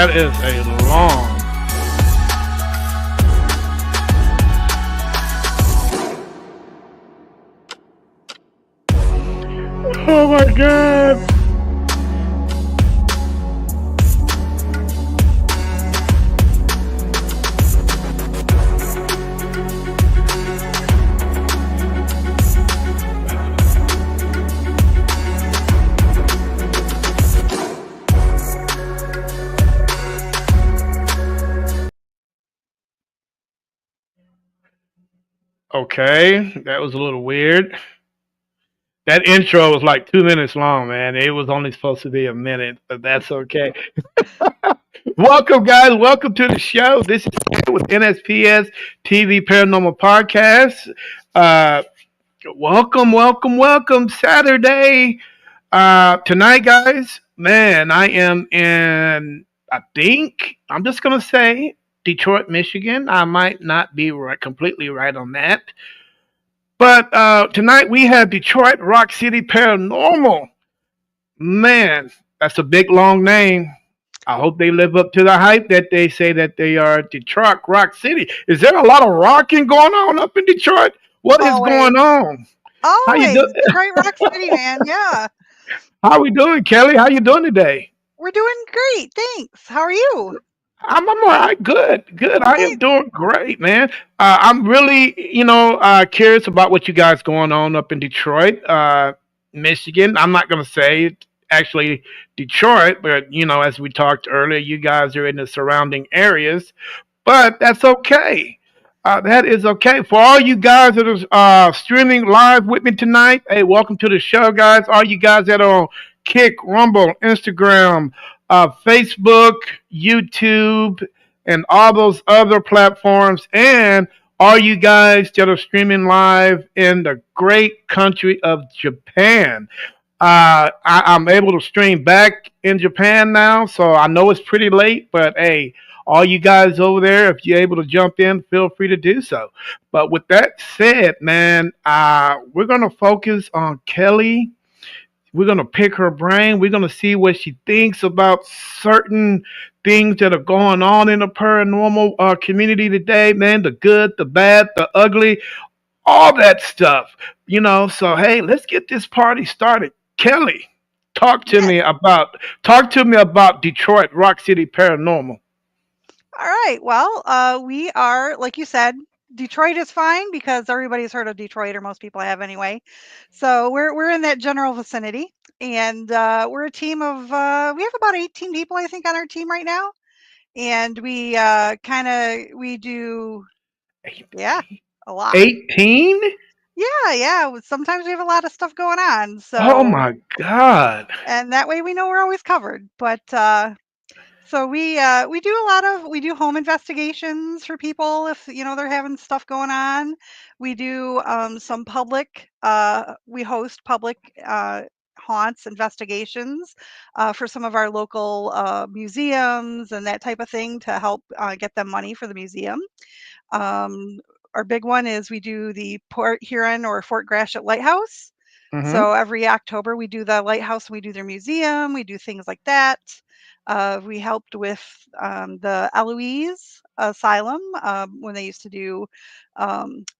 that is a long. Oh my god. Okay, that was a little weird. That intro was like 2 minutes long, man. It was only supposed to be a minute, but that's okay. Welcome, guys. Welcome to the show. This is with NSPS TV Paranormal Podcast. Uh, welcome. Saturday. Tonight, guys, man, I am in, I think, I'm just going to say Detroit, Michigan. I might not be completely right on that. But tonight we have Detroit Rock City Paranormal. Man, that's a big, long name. I hope they live up to the hype that they say that they are Detroit Rock City. Is there a lot of rocking going on up in Detroit? What is Always, going on? How you always. doing? Detroit Rock City, man. Yeah. How we doing, Kelly? How you doing today? We're doing great. Thanks. How are you? I'm all right. Good. I Okay. am doing great, man. I'm really, curious about what you guys going on up in Detroit, Michigan. I'm not going to say it, actually Detroit, but as we talked earlier, you guys are in the surrounding areas, but that's okay. That is okay. For all you guys that are streaming live with me tonight, hey, welcome to the show, guys. All you guys that are on Kick, Rumble, Instagram, Facebook, YouTube, and all those other platforms, and all you guys that are streaming live in the great country of Japan. I'm able to stream back in Japan now, so I know it's pretty late, but hey, all you guys over there, if you're able to jump in, feel free to do so. But with that said, man, we're going to focus on Kelly. We're going to pick her brain. We're going to see what she thinks about certain things that are going on in the paranormal community today, man. The good, the bad, the ugly, all that stuff. So hey, let's get this party started. Kelly, Yes. talk to me about Detroit Rock City Paranormal. All right. Well, we are, like you said, Detroit is fine because everybody's heard of Detroit, or most people have anyway. So we're in that general vicinity, and we're a team of we have about 18 people, I think, on our team right now, and we kind of we do, yeah, a lot. 18? Yeah. Sometimes we have a lot of stuff going on. Oh So my God. and that way we know we're always covered. But so we do a lot of we do home investigations for people if they're having stuff going on. We do some public. We host public haunts investigations for some of our local museums and that type of thing to help get them money for the museum. Um, our big one is we do the Port Huron or Fort Gratiot Lighthouse. Mm-hmm. So every October we do the lighthouse, we do their museum, we do things like that. We helped with the Eloise Asylum when they used to do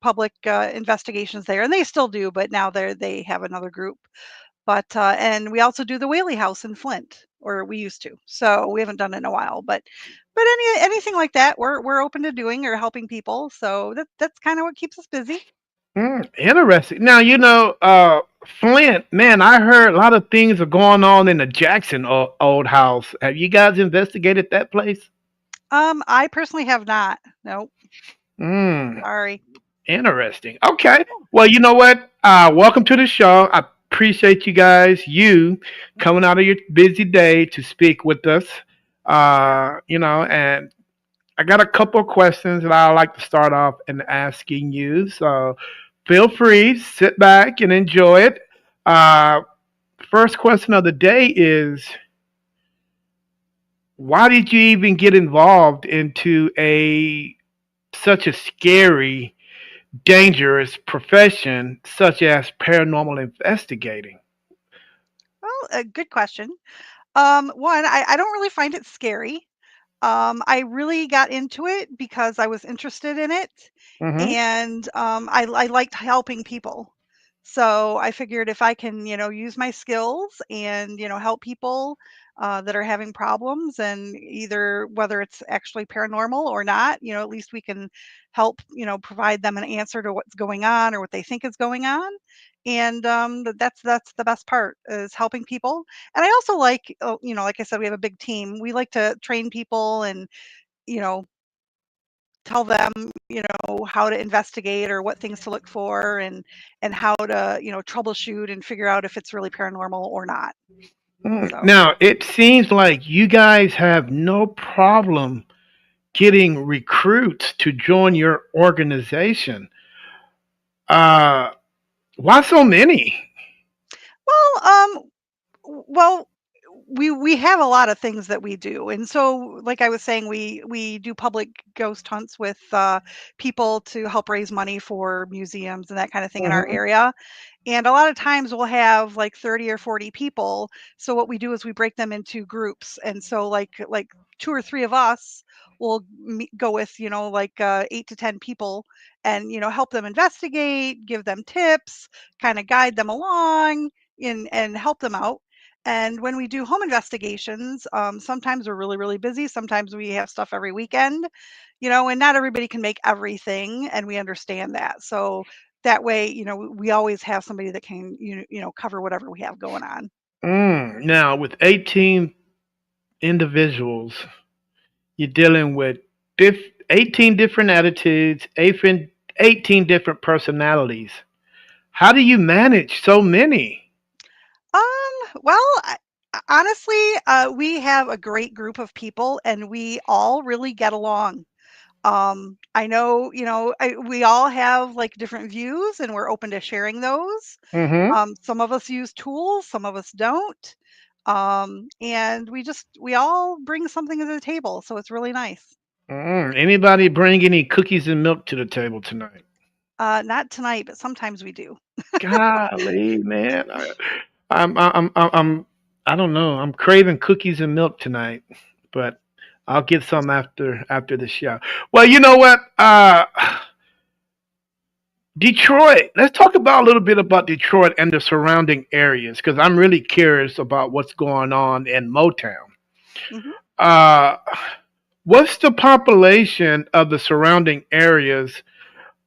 public investigations there, and they still do, but now they have another group. But and we also do the Whaley House in Flint, or we used to. So we haven't done it in a while, but anything like that, we're open to doing or helping people. So that's kind of what keeps us busy. Interesting. Now, Flint, man, I heard a lot of things are going on in the Jackson old house. Have you guys investigated that place? I personally have not. Nope. Mm, Sorry. interesting. Okay. Well, you know what? Welcome to the show. I appreciate you coming out of your busy day to speak with us. And I got a couple of questions that I like to start off and asking you. So feel free, sit back and enjoy it. Uh, First question of the day is, why did you even get involved into a such a scary, dangerous profession such as paranormal investigating? Well, a good question. One, I don't really find it scary. I really got into it because I was interested in it, Mm-hmm. and I liked helping people. So I figured if I can, use my skills and help people that are having problems, and either whether it's actually paranormal or not, at least we can help, provide them an answer to what's going on or what they think is going on. And that's the best part is helping people. And I also like, like I said, we have a big team. We like to train people and, you know, tell them, how to investigate or what things to look for, and how to, troubleshoot and figure out if it's really paranormal or not. So, Now, it seems like you guys have no problem getting recruits to join your organization. Uh, why so many? well, well, we have a lot of things that we do, and so, like I was saying, we do public ghost hunts with people to help raise money for museums and that kind of thing in our Hmm. area. And a lot of times we'll have like 30 or 40 people. So what we do is we break them into groups. And so like two or three of us will go with, like 8 to 10 people, and help them investigate, give them tips, kind of guide them along, and help them out. And when we do home investigations, sometimes we're really, really busy. Sometimes we have stuff every weekend, and not everybody can make everything, and we understand that. So that way, we always have somebody that can, cover whatever we have going on. Now, with 18 individuals, you're dealing with 18 different attitudes, 18 different personalities. How do you manage so many? Well, honestly, we have a great group of people, and we all really get along. I know, we all have like different views, and we're open to sharing those. Hmm. Some of us use tools, some of us don't. And we all bring something to the table, so it's really nice. Anybody bring any cookies and milk to the table tonight? Not tonight, but sometimes we do. Golly, man, I'm I don't know. I'm craving cookies and milk tonight, but I'll get some after the show. Well, you know what? Detroit. Let's talk about a little bit about Detroit and the surrounding areas because I'm really curious about what's going on in Motown. Hmm. Uh, what's the population of the surrounding areas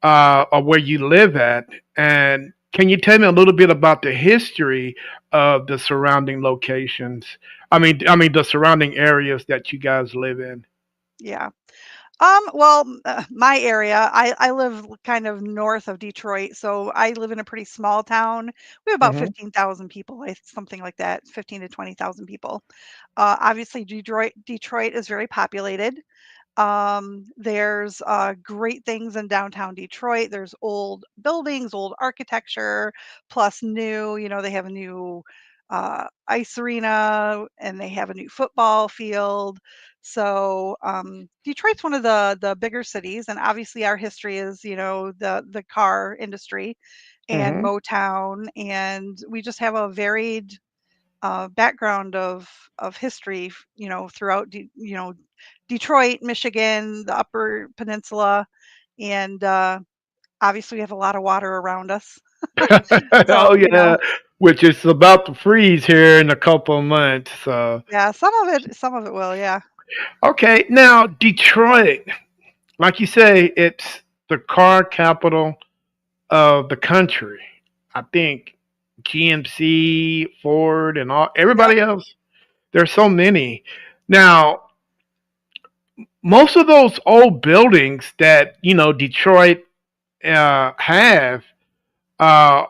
of where you live at? And can you tell me a little bit about the history of the surrounding locations? I mean the surrounding areas that you guys live in. Yeah. Well, my area, I live kind of north of Detroit, so I live in a pretty small town. We have about Hmm. 15,000 people, something like that, 15 to 20,000 people. Obviously, Detroit is very populated. There's great things in downtown Detroit. There's old buildings, old architecture, plus new. They have a new ice arena, and they have a new football field. So Detroit's one of the bigger cities, and obviously our history is the car industry and Hmm. Motown, and we just have a varied background of history, throughout Detroit, Michigan, the Upper Peninsula, and obviously we have a lot of water around us. Oh So yeah, which is about to freeze here in a couple of months. So yeah, some of it will, yeah. okay, now Detroit, like you say, it's the car capital of the country. I think GMC, Ford, and all Yep. everybody else. There's so many. Now, most of those old buildings that Detroit have, uh,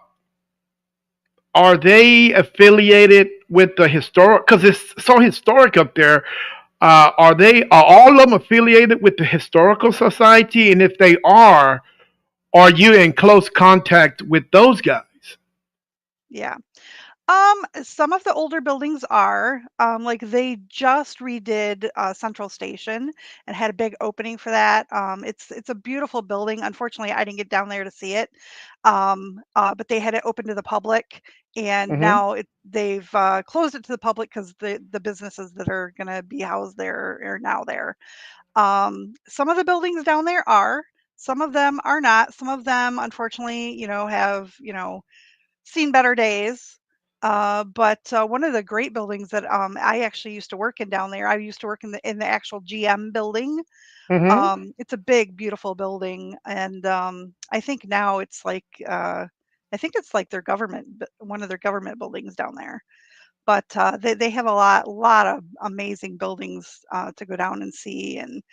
are they affiliated with the historic? Because it's so historic up there. Are all of them affiliated with the historical society? And if they are you in close contact with those guys? Yeah. Some of the older buildings are, like they just redid Central Station and had a big opening for that. It's a beautiful building. Unfortunately, I didn't get down there to see it, but they had it open to the public, and Hmm. now they've closed it to the public because the businesses that are going to be housed there are now there. Some of the buildings down there are. Some of them are not. Some of them, unfortunately, have seen better days. But one of the great buildings that I actually used to work in down there, I used to work in the actual GM building. Hmm. It's a big, beautiful building, and I think now I think it's like one of their government buildings down there. But they have a lot of amazing buildings to go down and see, and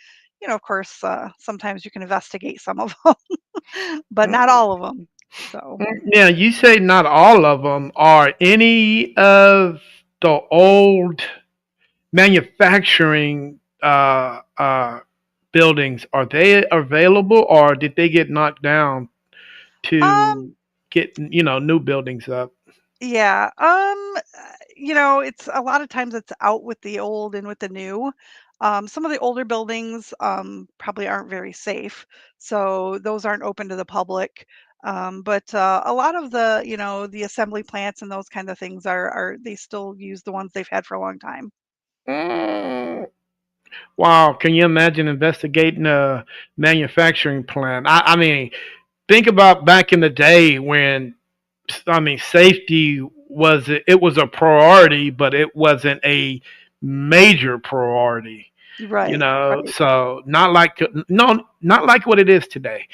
of course, sometimes you can investigate some of them, but not all of them. So. Now, you say not all of them. Are any of the old manufacturing buildings, are they available, or did they get knocked down Um, to get new buildings up? Yeah, it's a lot of times it's out with the old and with the new. Some of the older buildings probably aren't very safe, so those aren't open to the public. But a lot of the assembly plants and those kind of things are they still use the ones they've had for a long time. Mm, wow, can you imagine investigating a manufacturing plant? I mean, think about back in the day when, I mean, safety was a priority, but it wasn't a major priority. Right, right. So not like, no, not like what it is today.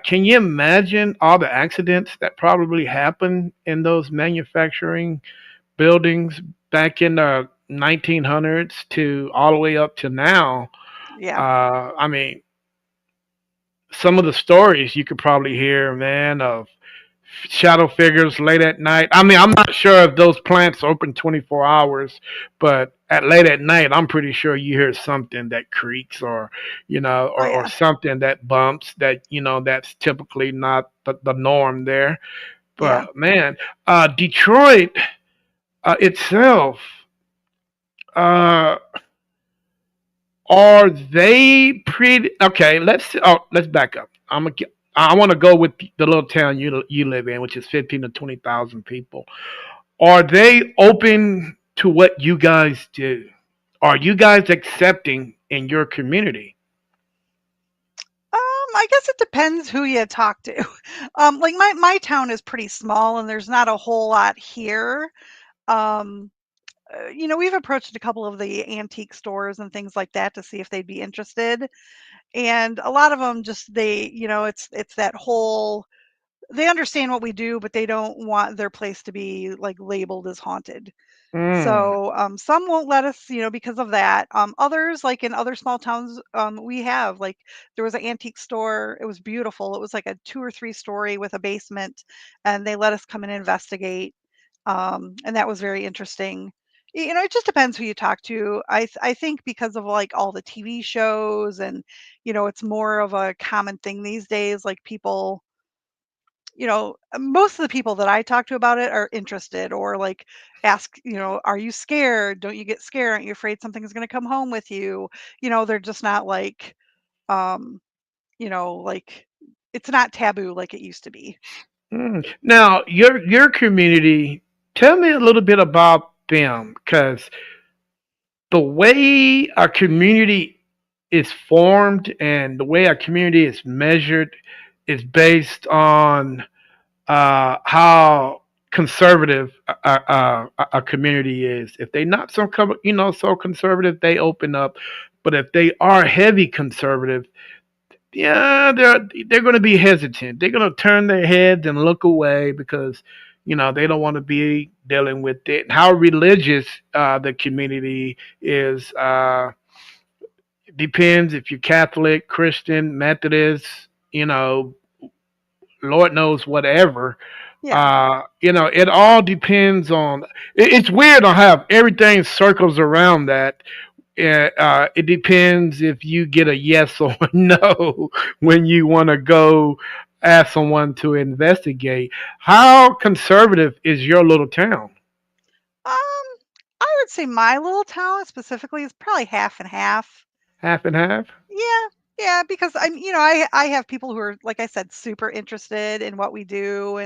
Can you imagine all the accidents that probably happened in those manufacturing buildings back in the 1900s to all the way up to now? Yeah, I mean, some of the stories you could probably hear, man, of shadow figures late at night. I mean, I'm not sure if those plants open 24 hours, but at late at night, I'm pretty sure you hear something that creaks, or oh or yeah, something that bumps, that that's typically not the norm there. yeah. But man, Detroit itself, uh, are they pretty? Okay, let's back up. I want to go with the little town you live in, which is 15 to 20,000 people. Are they open to what you guys do? Are you guys accepting in your community? I guess it depends who you talk to. Like my town is pretty small, and there's not a whole lot here. Um, we've approached a couple of the antique stores and things like that to see if they'd be interested, and a lot of them just it's that whole they understand what we do, but they don't want their place to be like labeled as haunted. Mm, So some won't let us, because of that. Others, like in other small towns, we have like there was an antique store. It was beautiful. It was like a 2 or 3 story with a basement, and they let us come and investigate. And that was very interesting. It just depends who you talk to. I think because of like all the TV shows and it's more of a common thing these days. Like people most of the people that I talk to about it are interested or like ask, are you scared? Don't you get scared? Aren't you afraid something's going to come home with you? They're just not like, um, like it's not taboo like it used to be. mm. Now, your community. Tell me a little bit about them, because the way a community is formed and the way a community is measured is based on how conservative a community is. If they're not so conservative, they open up. But if they are heavy conservative, yeah, they're going to be hesitant. They're going to turn their heads and look away because they don't want to be dealing with it. How religious the community is depends if you're Catholic, Christian, Methodist, you know, Lord knows whatever. Yeah. It all depends on. It's weird on how everything circles around that. It depends if you get a yes or a no when you want to go ask someone to investigate. How conservative is your little town? would say my little town specifically is probably half and half. Half and half. Yeah, yeah, because I have people who are, like I said, super interested in what we do,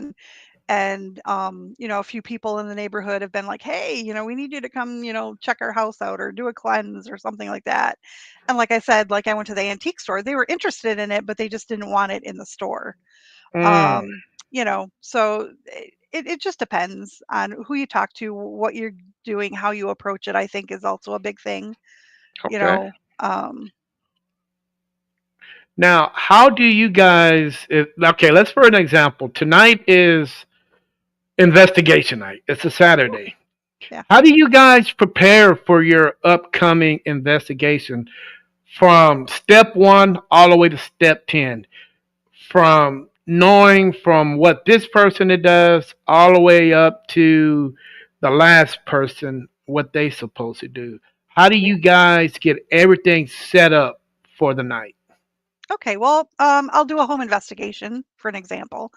and a few people in the neighborhood have been like, "Hey, we need you to come, check our house out or do a cleanse or something like that." And like I said, like I went to the antique store, they were interested in it, but they just didn't want it in the store. Mm, So it just depends on who you talk to, what you're doing, how you approach it. I think is also a big thing. You okay. know, um, Now, how do you guys? Okay, let's for an example. Tonight is investigation night. It's a Ooh, Saturday. yeah. How do you guys prepare for your upcoming investigation from step one all the way to step 10? From knowing from what this person it does all the way up to the last person what they supposed to do. How do you guys get everything set up for the night? Okay, well, I'll do a home investigation for an example.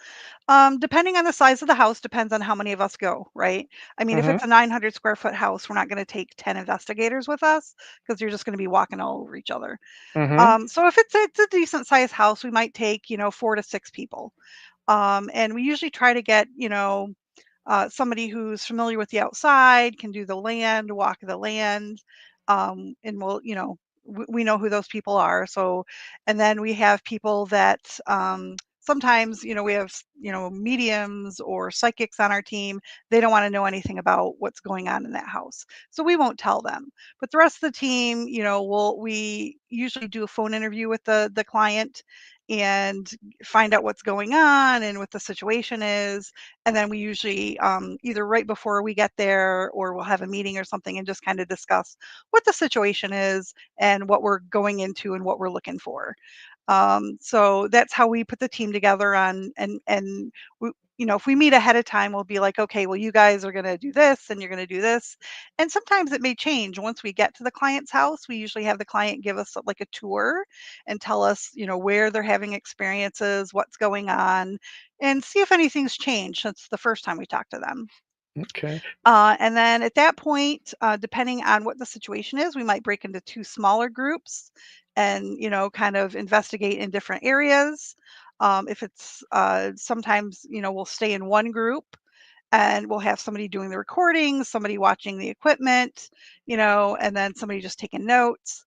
Depending on the size of the house, depends on how many of us go, right? I mean, if Mm-hmm. it's a 900 square foot house, we're not going to take 10 investigators with us because you're just going to be walking all over each other. Mm-hmm. So if it's a decent sized house, we might take, 4 to 6 people. And we usually try to get, somebody who's familiar with the outside, can do the land, walk the land, and we know who those people are. So, and then we have people that sometimes, we have, mediums or psychics on our team. They don't want to know anything about what's going on in that house, so we won't tell them. But the rest of the team, we usually do a phone interview with the client and find out what's going on and what the situation is, and then we usually either right before we get there or we'll have a meeting or something and just kind of discuss what the situation is and what we're going into and what we're looking for. So that's how we put the team together on, and if we meet ahead of time, we'll be like, okay, well, you guys are going to do this and you're going to do this. And sometimes it may change once we get to the client's house. We usually have the client give us like a tour and tell us, where they're having experiences, what's going on, and see if anything's changed since the first time we talked to them. Okay. And then at that point, depending on what the situation is, we might break into two smaller groups and, kind of investigate in different areas. If it's sometimes, we'll stay in one group and we'll have somebody doing the recording, somebody watching the equipment, and then somebody just taking notes.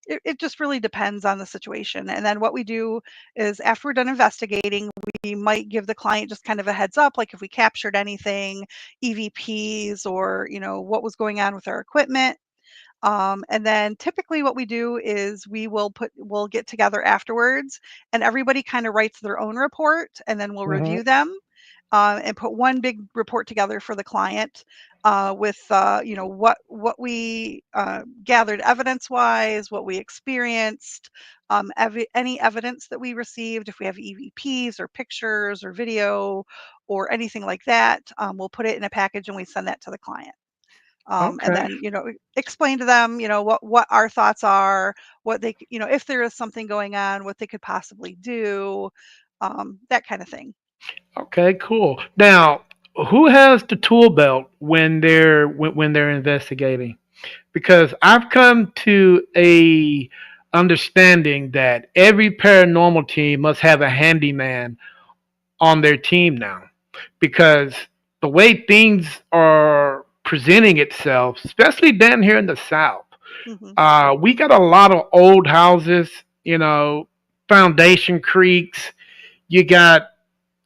It just really depends on the situation. And then what we do is after we're done investigating, we might give the client just kind of a heads up, like if we captured anything, EVPs, or, what was going on with our equipment. And then typically what we do is we'll get together afterwards and everybody kind of writes their own report and then we'll Mm-hmm. review them and put one big report together for the client with what we gathered evidence wise, what we experienced, any evidence that we received, if we have EVPs or pictures or video or anything like that, we'll put it in a package and we send that to the client. And Okay. then explain to them what our thoughts are, what if there is something going on, what they could possibly do, that kind of thing. Okay. Cool. Now, who has the tool belt when they're investigating? Because I've come to a understanding that every paranormal team must have a handyman on their team now, because the way things are presenting itself, especially down here in the South, Hmm. we got a lot of old houses, you know, foundation creaks. You got,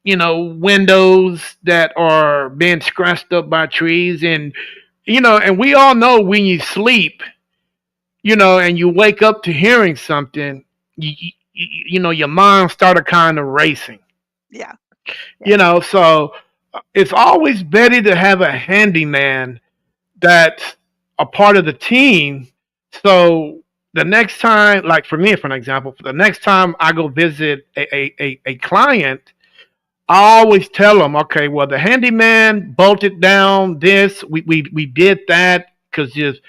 windows that are being scratched up by trees. And we all know when you sleep, and you wake up to hearing something, your mind started kind of racing. Yeah, yeah. So it's always better to have a handyman that's a part of the team. So the next time, like for me, for an example, for the next time I go visit a client, I always tell them, okay, well, the handyman bolted down this, we did that, because just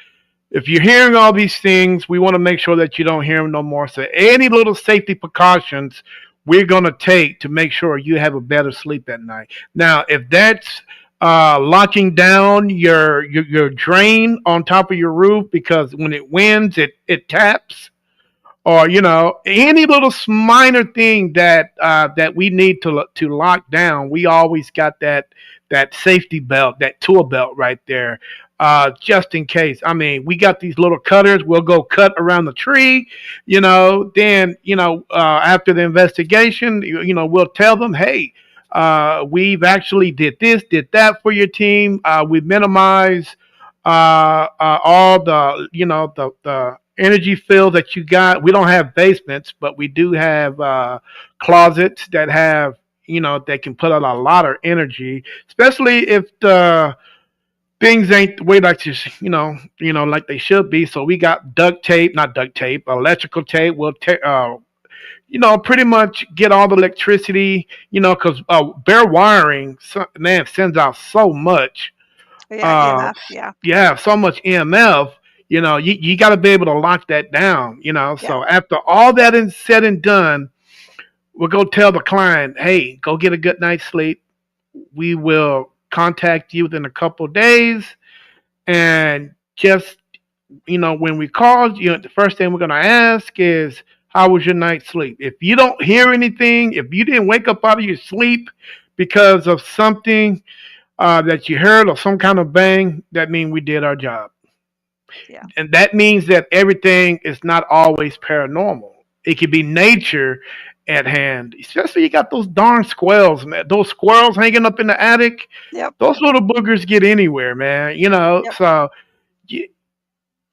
if you're hearing all these things, we want to make sure that you don't hear them no more. So any little safety precautions we're going to take to make sure you have a better sleep at night. Now, if that's locking down your drain on top of your roof because when it winds, it taps, or any little minor thing that we need to lock down. We always got that safety belt, that tool belt right there, just in case. I mean, we got these little cutters. We'll go cut around the tree. Then after the investigation, we'll tell them, hey. We've actually did this, did that for your team. We minimize all the the energy fill that you got. We don't have basements, but we do have closets that have that can put out a lot of energy, especially if the things ain't the way like like they should be. So we got duct tape, not duct tape, electrical tape. We'll pretty much get all the electricity, because bare wiring, man, sends out so much Yeah, uh, EMF, yeah, yeah, so much EMF. You got to be able to lock that down. yeah, So after all that is said and done, we'll go tell the client, hey, go get a good night's sleep. We will contact you within a couple of days, and just when we call you, the first thing we're gonna ask is, how was your night's sleep? If you don't hear anything, if you didn't wake up out of your sleep because of something that you heard or some kind of bang, that means we did our job. yeah, And that means that everything is not always paranormal. It could be nature at hand. Especially you got those darn squirrels, man. Those squirrels hanging up in the attic. yep, Those little boogers get anywhere, man. yep, So you,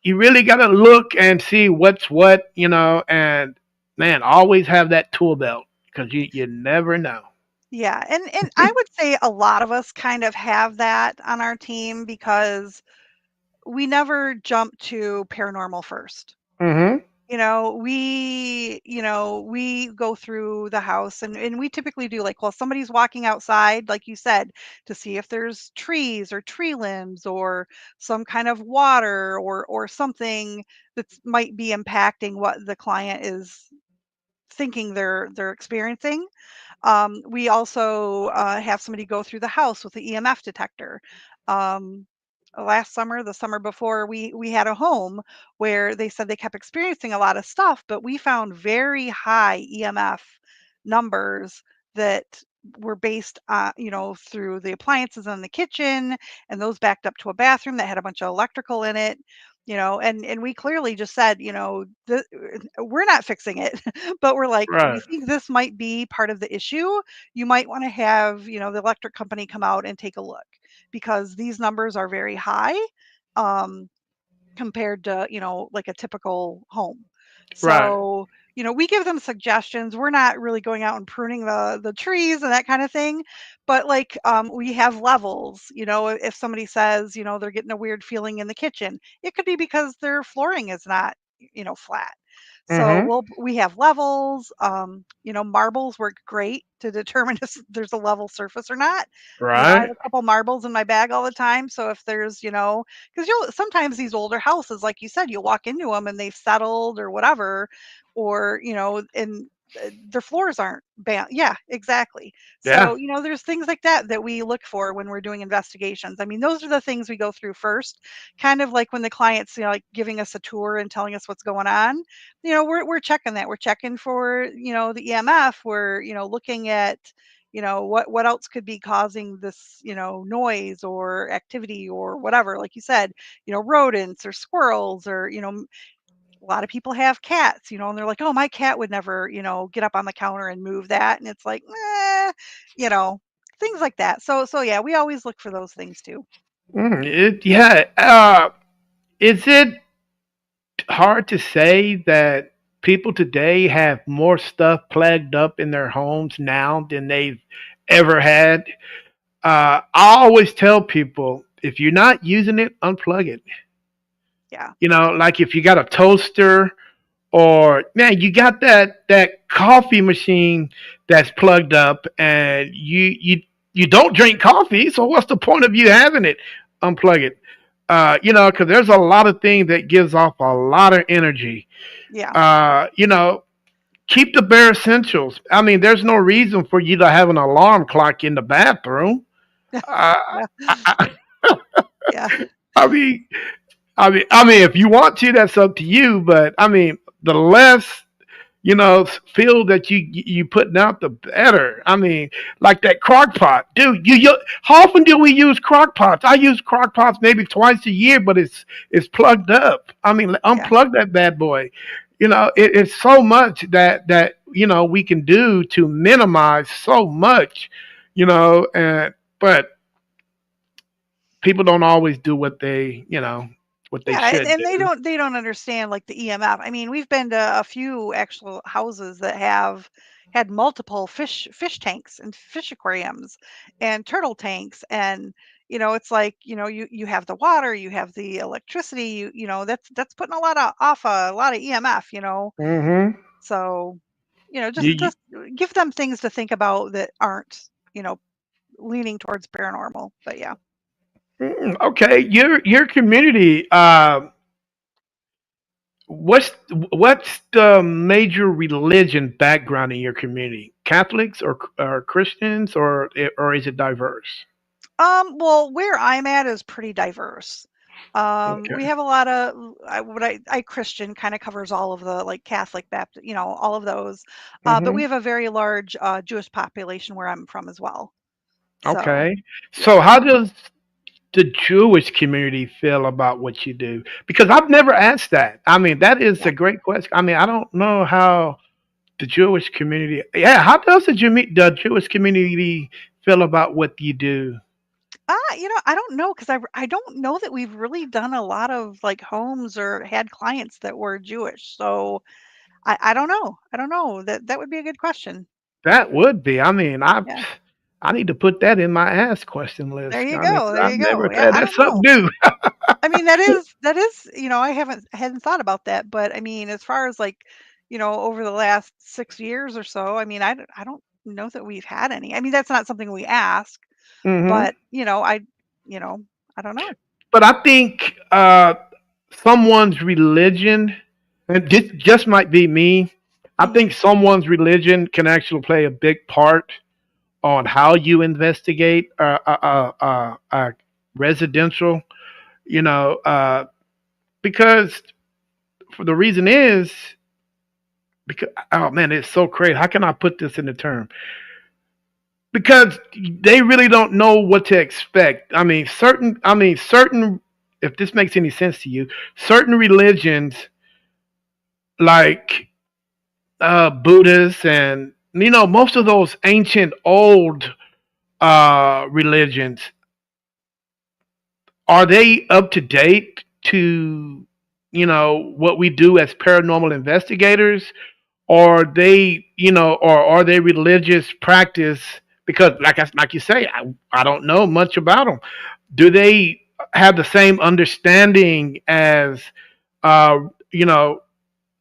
you really got to look and see what's what, and man, always have that tool belt because you never know. yeah, and I would say a lot of us kind of have that on our team because we never jump to paranormal first. Mm-hmm. We go through the house and we typically do like, well, somebody's walking outside, like you said, to see if there's trees or tree limbs or some kind of water or something that might be impacting what the client is thinking they're experiencing. We also have somebody go through the house with the EMF detector. Um, Last summer, the summer before, we had a home where they said they kept experiencing a lot of stuff, but we found very high EMF numbers that were based through the appliances in the kitchen, and those backed up to a bathroom that had a bunch of electrical in it. And we clearly just said, we're not fixing it, but we're like, we Right. think this might be part of the issue. You might want to have, the electric company come out and take a look because these numbers are very high. Um, Compared to, like a typical home. Right. So, we give them suggestions. We're not really going out and pruning the trees and that kind of thing, but like we have levels. If somebody says, they're getting a weird feeling in the kitchen, it could be because their flooring is not, flat. So Mm-hmm. we have levels. Marbles work great to determine if there's a level surface or not. I have Right. a couple marbles in my bag all the time. So if there's, because you'll sometimes these older houses, like you said, you'll walk into them and they've settled or whatever, or and their floors aren't yeah, exactly. Yeah. So there's things like that we look for when we're doing investigations. I mean, those are the things we go through first, kind of like when the clients, like giving us a tour and telling us what's going on. We're checking that. We're checking for the EMF. We're looking at what else could be causing this noise or activity or whatever, like you said, rodents or squirrels or a lot of people have cats, and they're like, oh, my cat would never get up on the counter and move that, and it's like, you know things like that. So yeah, we always look for those things too. Yeah. Is it hard to say that people today have more stuff plagued up in their homes now than they've ever had? I always tell people, if you're not using it, unplug it. Yeah, Like if you got a toaster, or man, you got that coffee machine that's plugged up, and you don't drink coffee, so what's the point of you having it? Unplug it. Because there's a lot of things that gives off a lot of energy. yeah, Uh, you know, Keep the bare essentials. I mean, there's no reason for you to have an alarm clock in the bathroom. Uh, Yeah, I, yeah, I mean, if you want to, that's up to you. But I mean, the less feel that you putting out, the better. I mean, like that crock pot, dude. How often do we use crock pots? I use crock pots maybe twice a year, but it's plugged up. I mean, yeah, unplug that bad boy. It's so much that we can do to minimize so much. And but people don't always do what they yeah, should and do. they don't understand like the EMF. I mean, we've been to a few actual houses that have had multiple fish tanks and fish aquariums and turtle tanks, and it's like you have the water, you have the electricity, that's putting a lot of off a lot of EMF. Hmm. So You, just you give them things to think about that aren't you know leaning towards paranormal. But yeah. okay? Your community. What's the major religion background in your community? Catholics or Christians, or is it diverse? Well, where I'm at is pretty diverse. We Okay. have a lot of I Christian kind of covers all of the like Catholic, Baptist, all of those. But we Hmm. have a very large Jewish population where I'm from as well. So, Okay. yeah, So how does the Jewish community feel about what you do? Because I've never asked that. I mean, that is yeah. a great question. I mean, I don't know how the Jewish community. Yeah, how does the Jewish community feel about what you do? I don't know because I don't know that we've really done a lot of like homes or had clients that were Jewish. So I don't know. I don't know. That would be a good question. That would be. I mean, Yeah. I need to put that in my ask question list. There you I mean, go. 'cause There I've you never go. Yeah, said I that's don't something know. new. I mean, that is, I hadn't thought about that, but I mean, as far as like, over the last 6 years or so, I mean, I don't know that we've had any. I mean, that's not something we ask, Hmm. but, you know, I don't know. But I think someone's religion, and just might be me. I Mhm. think someone's religion can actually play a big part on how you investigate residential. You know, because for the reason is because oh man, it's so crazy. How can I put this in the term? Because they really don't know what to expect. I mean certain if this makes any sense to you, certain religions like Buddhists and most of those ancient old religions, are they up to date to what we do as paranormal investigators, or are they religious practice? Because like you say, I don't know much about them. Do they have the same understanding as uh, you know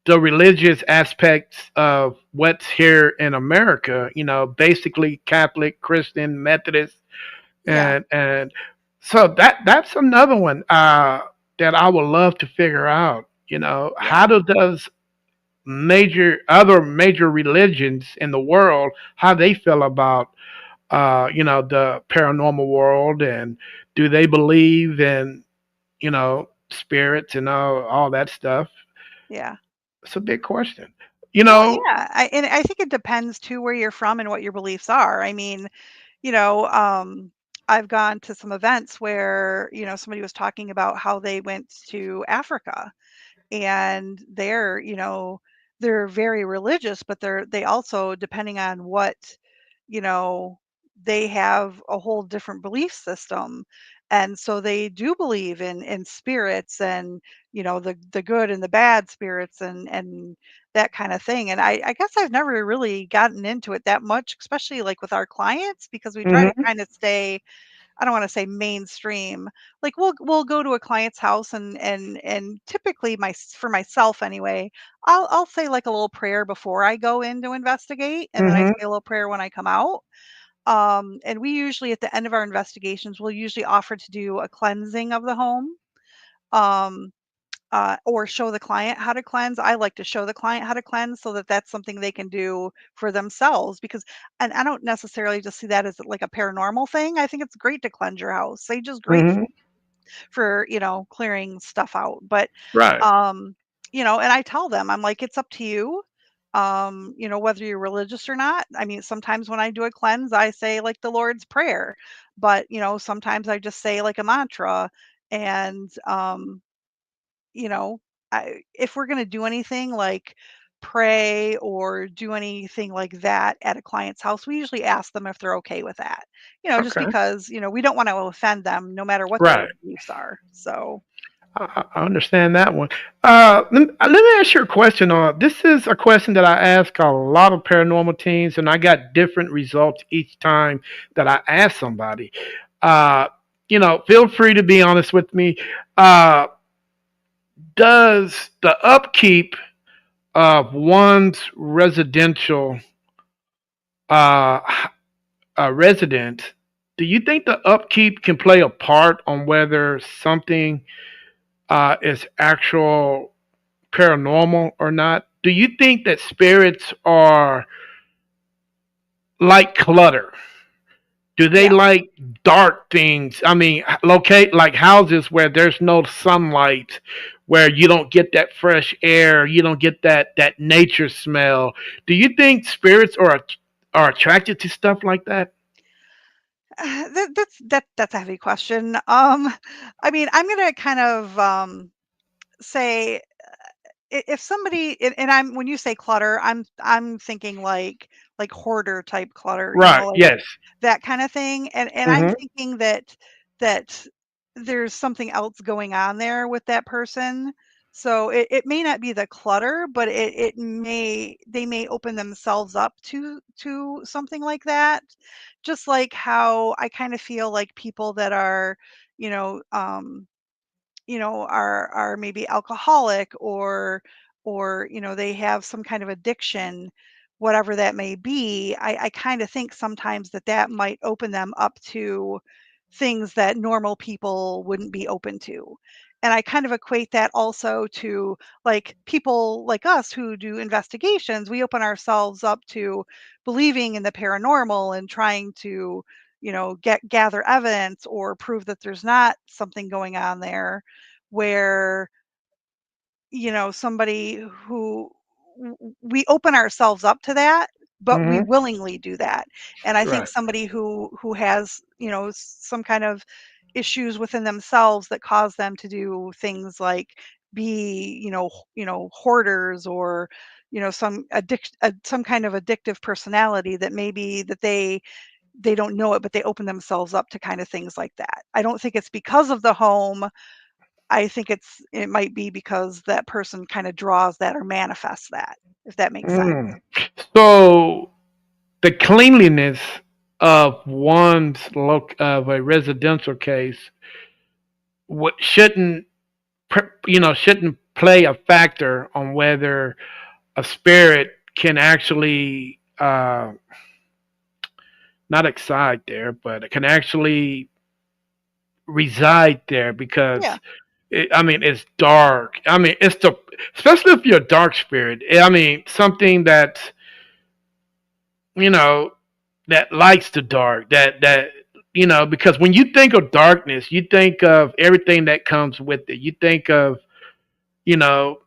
the religious aspects of what's here in America? Basically Catholic, Christian, Methodist, Yeah. and so that's another one that I would love to figure out. Yeah. How does major religions in the world, how they feel about the paranormal world, and do they believe in spirits and all that stuff? Yeah. It's a big question. you Well, know yeah. And I think it depends too where you're from and what your beliefs are. I mean, you know, um, I've gone to some events where, somebody was talking about how they went to Africa and they're very religious, but they also, depending on what you know they have a whole different belief system, and so they do believe in spirits and the good and the bad spirits and that kind of thing. And I guess I've never really gotten into it that much, especially like with our clients, because we try to hmm kind of stay, I don't wanna say mainstream. Like, we'll go to a client's house and typically for myself anyway, I'll say, like, a little prayer before I go in to investigate, and then I hmm say a little prayer when I come out. And we usually, at the end of our investigations, we'll usually offer to do a cleansing of the home. Um, or show the client how to cleanse. I like to show the client how to cleanse so that that's something they can do for themselves because and I don't necessarily just see that as like a paranormal thing. I think it's great to cleanse your house. Sage is great Hmm. for, clearing stuff out. But Right. um, and I tell them, I'm like, it's up to you. Whether you're religious or not. I mean, sometimes when I do a cleanse, I say like the Lord's Prayer, but sometimes I just say like a mantra. And you know, if we're going to do anything like pray or do anything like that at a client's house, we usually ask them if they're okay with that. Just Okay. because, we don't want to offend them no matter what their Right. beliefs are. So, I understand that one. Let me ask you a question. This is a question that I ask a lot of paranormal teams, and I got different results each time that I ask somebody. Uh, feel free to be honest with me. Uh, does the upkeep of one's residential uh, resident, do you think the upkeep can play a part on whether something is actual paranormal or not? Do you think that spirits are like clutter? Do they yeah. like dark things? I mean, locate like houses where there's no sunlight, where you don't get that fresh air, you don't get that nature smell. Do you think spirits are attracted to stuff like that? That's a heavy question. I mean, I'm gonna kind of say if somebody and I'm when you say clutter, I'm thinking like hoarder type clutter, Right. like Yes. that kind of thing. And I'm Mm-hmm. thinking that there's something else going on there with that person. So it may not be the clutter, but it may they may open themselves up to something like that. Just like how I kind of feel like people that are, you know, um, are maybe alcoholic or they have some kind of addiction, whatever that may be. I kind of think sometimes that might open them up to things that normal people wouldn't be open to. And I kind of equate that also to like people like us who do investigations. We open ourselves up to believing in the paranormal and trying to gather evidence or prove that there's not something going on there, where somebody who we open ourselves up to that, but we Mm-hmm. willingly do that. And I think Right. somebody who has some kind of issues within themselves that cause them to do things like be hoarders, or some kind of addictive personality, that maybe that they don't know it, but they open themselves up to kind of things like that. I don't think it's because of the home. I think it might be because that person kind of draws that or manifests that, if that makes sense. Mm. So the cleanliness of of a residential case shouldn't shouldn't play a factor on whether a spirit can actually not excite there, but it can actually reside there because Yeah, I mean it's dark. I mean it's the especially if you're a dark spirit. I mean something that you know that likes the dark. That because when you think of darkness, you think of everything that comes with it. You think of you know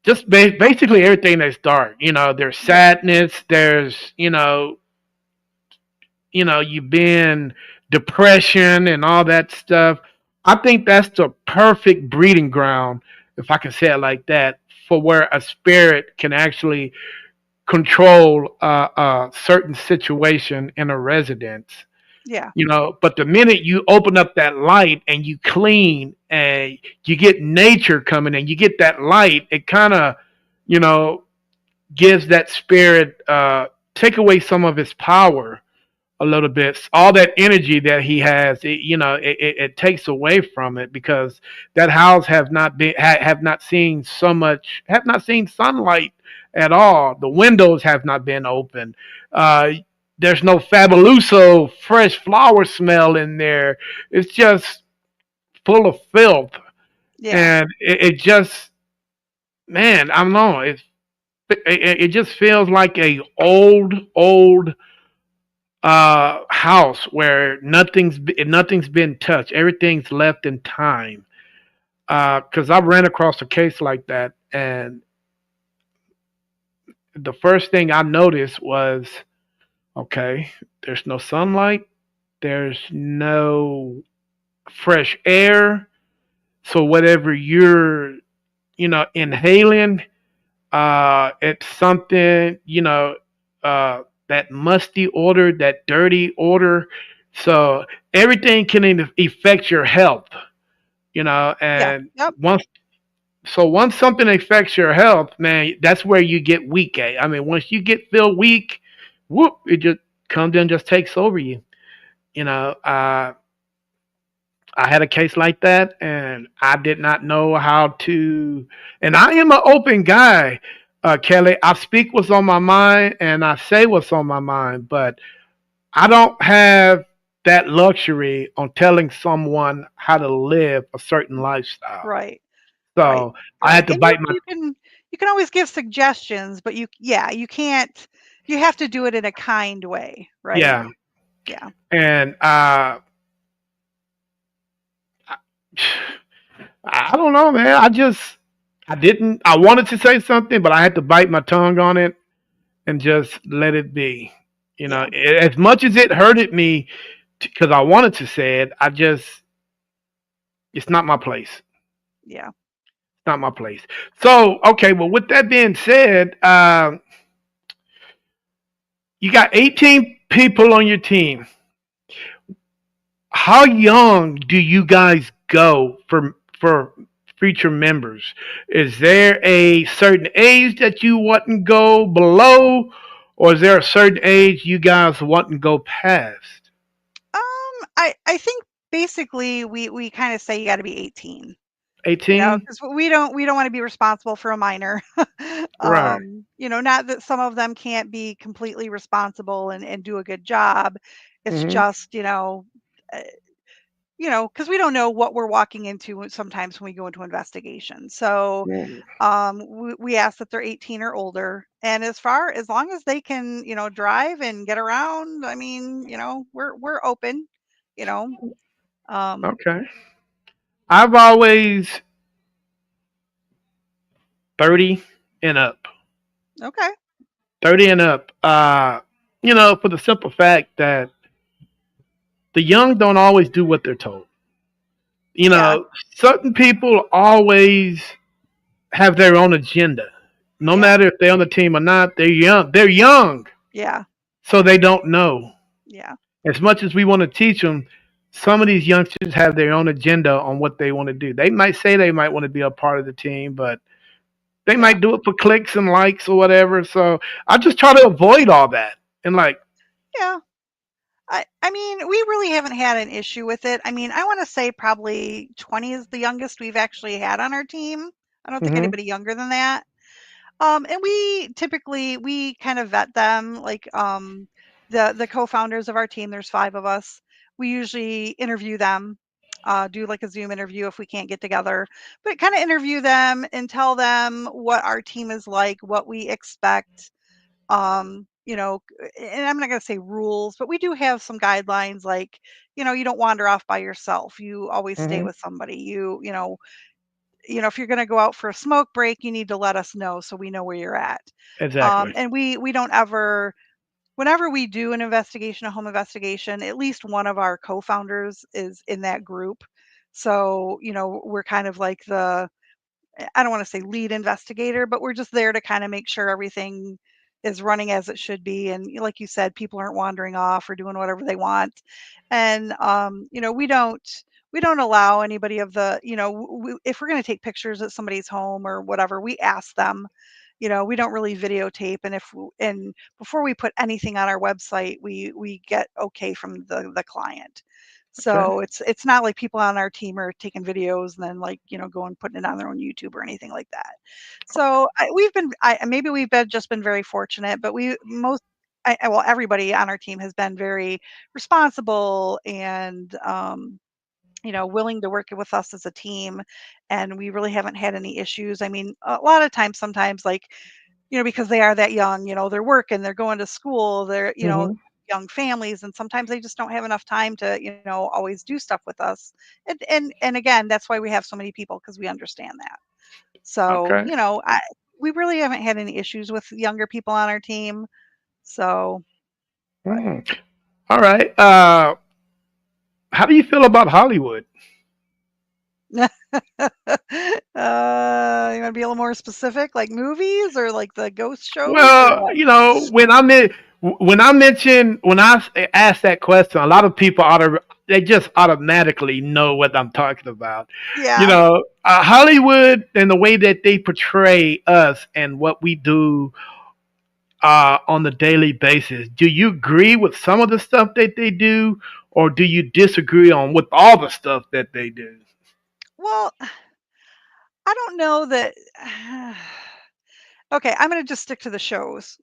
just basically everything that's dark. There's yeah, sadness. There's you've been depression and all that stuff. I think that's the perfect breeding ground, if I can say it like that, for where a spirit can actually control a certain situation in a residence. yeah, But the minute you open up that light and you clean and you get nature coming and you get that light, it kind of, you know, gives that spirit, take away some of its power a little bit. All that energy that he has, it takes away from it because that house have not seen so much, have not seen sunlight at all. The windows have not been open. Uh, there's no fabuloso fresh flower smell in there. It's just full of filth. Yeah. and it just, man, I don't know. It just feels like a old house where nothing's been touched. Everything's left in time. Because I ran across a case like that, and the first thing I noticed was, okay, there's no sunlight, there's no fresh air, so whatever you're, inhaling, it's something, that musty odor, that dirty odor. So everything can affect your health, Yeah. and Yep. once something affects your health, man, that's where you get weak at. I mean, once you get feel weak, whoop, it just comes in, just takes over you. You know, uh, I had a case like that, and I did not know how to. And I am an open guy, Kelly. I speak what's on my mind, and I say what's on my mind. But I don't have that luxury on telling someone how to live a certain lifestyle. Right. Right. So I Right. had to And you bite my. you can always give suggestions, but you can't you have to do it in a kind way, right? Yeah, Yeah. and I don't know, man. I didn't. I wanted to say something, but I had to bite my tongue on it and just let it be. Yeah. As much as it hurted me because I wanted to say it, it's not my place. It's Yeah. not my place. So, okay, well, with that being said, you got 18 people on your team. How young do you guys go for future members? Is there a certain age that you wouldn't go below, or is there a certain age you guys wouldn't go past? I think basically we kind of say you got to be 18. You know, 18? because we don't want to be responsible for a minor. Right. Not that some of them can't be completely responsible and do a good job. It's Hmm. just, uh, because we don't know what we're walking into sometimes when we go into investigation. So we ask that they're 18 or older. And as long as they can, drive and get around, I mean, we're open, you know. Um, Okay. I've always 30 and up. okay. 30 and up. For the simple fact that the young don't always do what they're told. You Yeah. know, certain people always have their own agenda. No Yeah. matter if they're on the team or not, they're young. They're young, Yeah. so they don't know. Yeah. As much as we want to teach them, some of these youngsters have their own agenda on what they want to do. They might say they might want to be a part of the team, but they Yeah. might do it for clicks and likes or whatever. So I just try to avoid all that. And like, Yeah. I mean, we really haven't had an issue with it. I mean, I want to say probably 20 is the youngest we've actually had on our team. I don't think hmm anybody younger than that. And we kind of vet them, like the co-founders of our team. There's 5 of us. We usually interview them, do like a Zoom interview if we can't get together, but kind of interview them and tell them what our team is like, what we expect. And I'm not going to say rules, but we do have some guidelines, like, you don't wander off by yourself. You always stay hmm with somebody. If you're going to go out for a smoke break, you need to let us know so we know where you're at. exactly. And we don't ever, whenever we do an investigation, a home investigation, at least one of our co-founders is in that group. So, we're kind of like I don't want to say lead investigator, but we're just there to kind of make sure everything is running as it should be. And like you said, people aren't wandering off or doing whatever they want. And we don't allow anybody of the, if we're going to take pictures at somebody's home or whatever, we ask them. We don't really videotape, and and before we put anything on our website, we get okay from the client. Okay. So it's not like people on our team are taking videos and then, like, going putting it on their own YouTube or anything like that. So maybe we've just been very fortunate, but well, everybody on our team has been very responsible and willing to work with us as a team, and we really haven't had any issues. I mean, a lot of times, sometimes, like, because they are that young, they're working, they're going to school, they're, Hmm. young families, and sometimes they just don't have enough time to, always do stuff with us. And again, that's why we have so many people, because we understand that. So, Okay. we really haven't had any issues with younger people on our team. So, but Hmm. All right. How do you feel about Hollywood? you want to be a little more specific, like movies or like the ghost shows or Well, what? when I ask that question, a lot of people they just automatically know what I'm talking about. Yeah. Hollywood and the way that they portray us and what we do on the daily basis. Do you agree with some of the stuff that they do, or do you disagree on with all the stuff that they do? Well, I don't know that. Okay, I'm gonna just stick to the shows.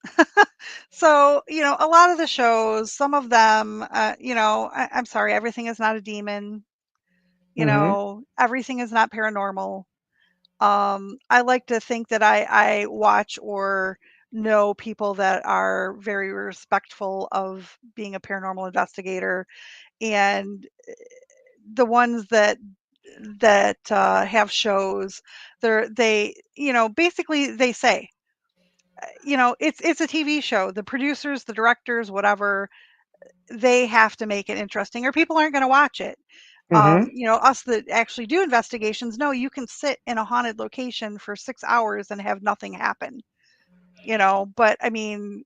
So, a lot of the shows, some of them, I'm sorry, everything is not a demon. Hmm. Everything is not paranormal. I like to think that I watch or know people that are very respectful of being a paranormal investigator, and the ones that have shows, they basically they say, it's a TV show. The producers, the directors, whatever, they have to make it interesting, or people aren't going to watch it. Hmm. Us that actually do investigations know you can sit in a haunted location for 6 hours and have nothing happen. But I mean,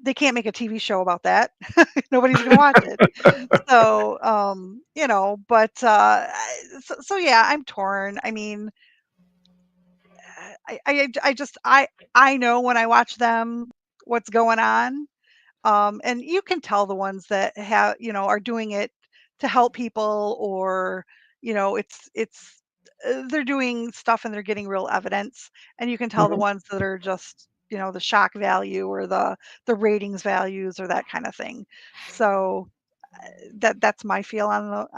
they can't make a TV show about that. Nobody's going to watch it. So, but so yeah, I'm torn. I mean, I just I know when I watch them what's going on. And you can tell the ones that are doing it to help people, or it's they're doing stuff and they're getting real evidence, and you can tell the Hmm. ones that are just the shock value, or the ratings values, or that kind of thing. So that's my feel on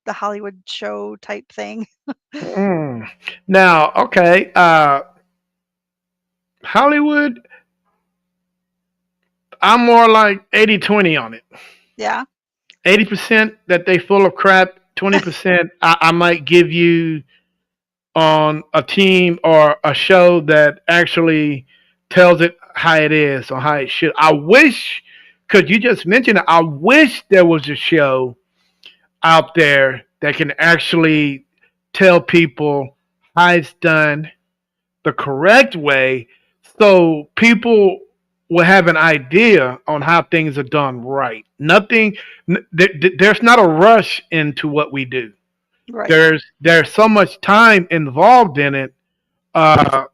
the Hollywood show type thing. Mm. Now, okay, Hollywood, I'm more like 80-20 on it. Yeah. 80% that they full of crap, 20% I might give you on a team or a show that actually tells it how it is or how it should. I wish, because you just mentioned it, I wish there was a show out there that can actually tell people how it's done the correct way so people will have an idea on how things are done right. Nothing, there's not a rush into what we do. Right. There's so much time involved in it. Uh,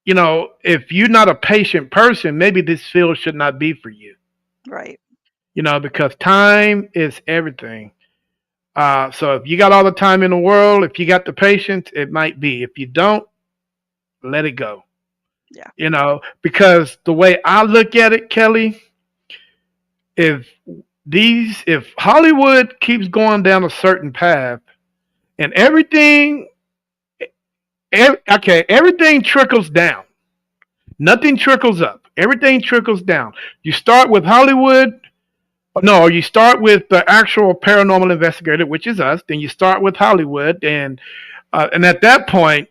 if you're not a patient person, maybe this field should not be for you. Right. Because time is everything. So if you got all the time in the world, if you got the patience, it might be. If you don't, let it go. Yeah. Because the way I look at it, Kelly, if if Hollywood keeps going down a certain path and everything trickles down. Nothing trickles up. Everything trickles down. You start with Hollywood. No, you start with the actual paranormal investigator, which is us. Then you start with Hollywood, and at that point,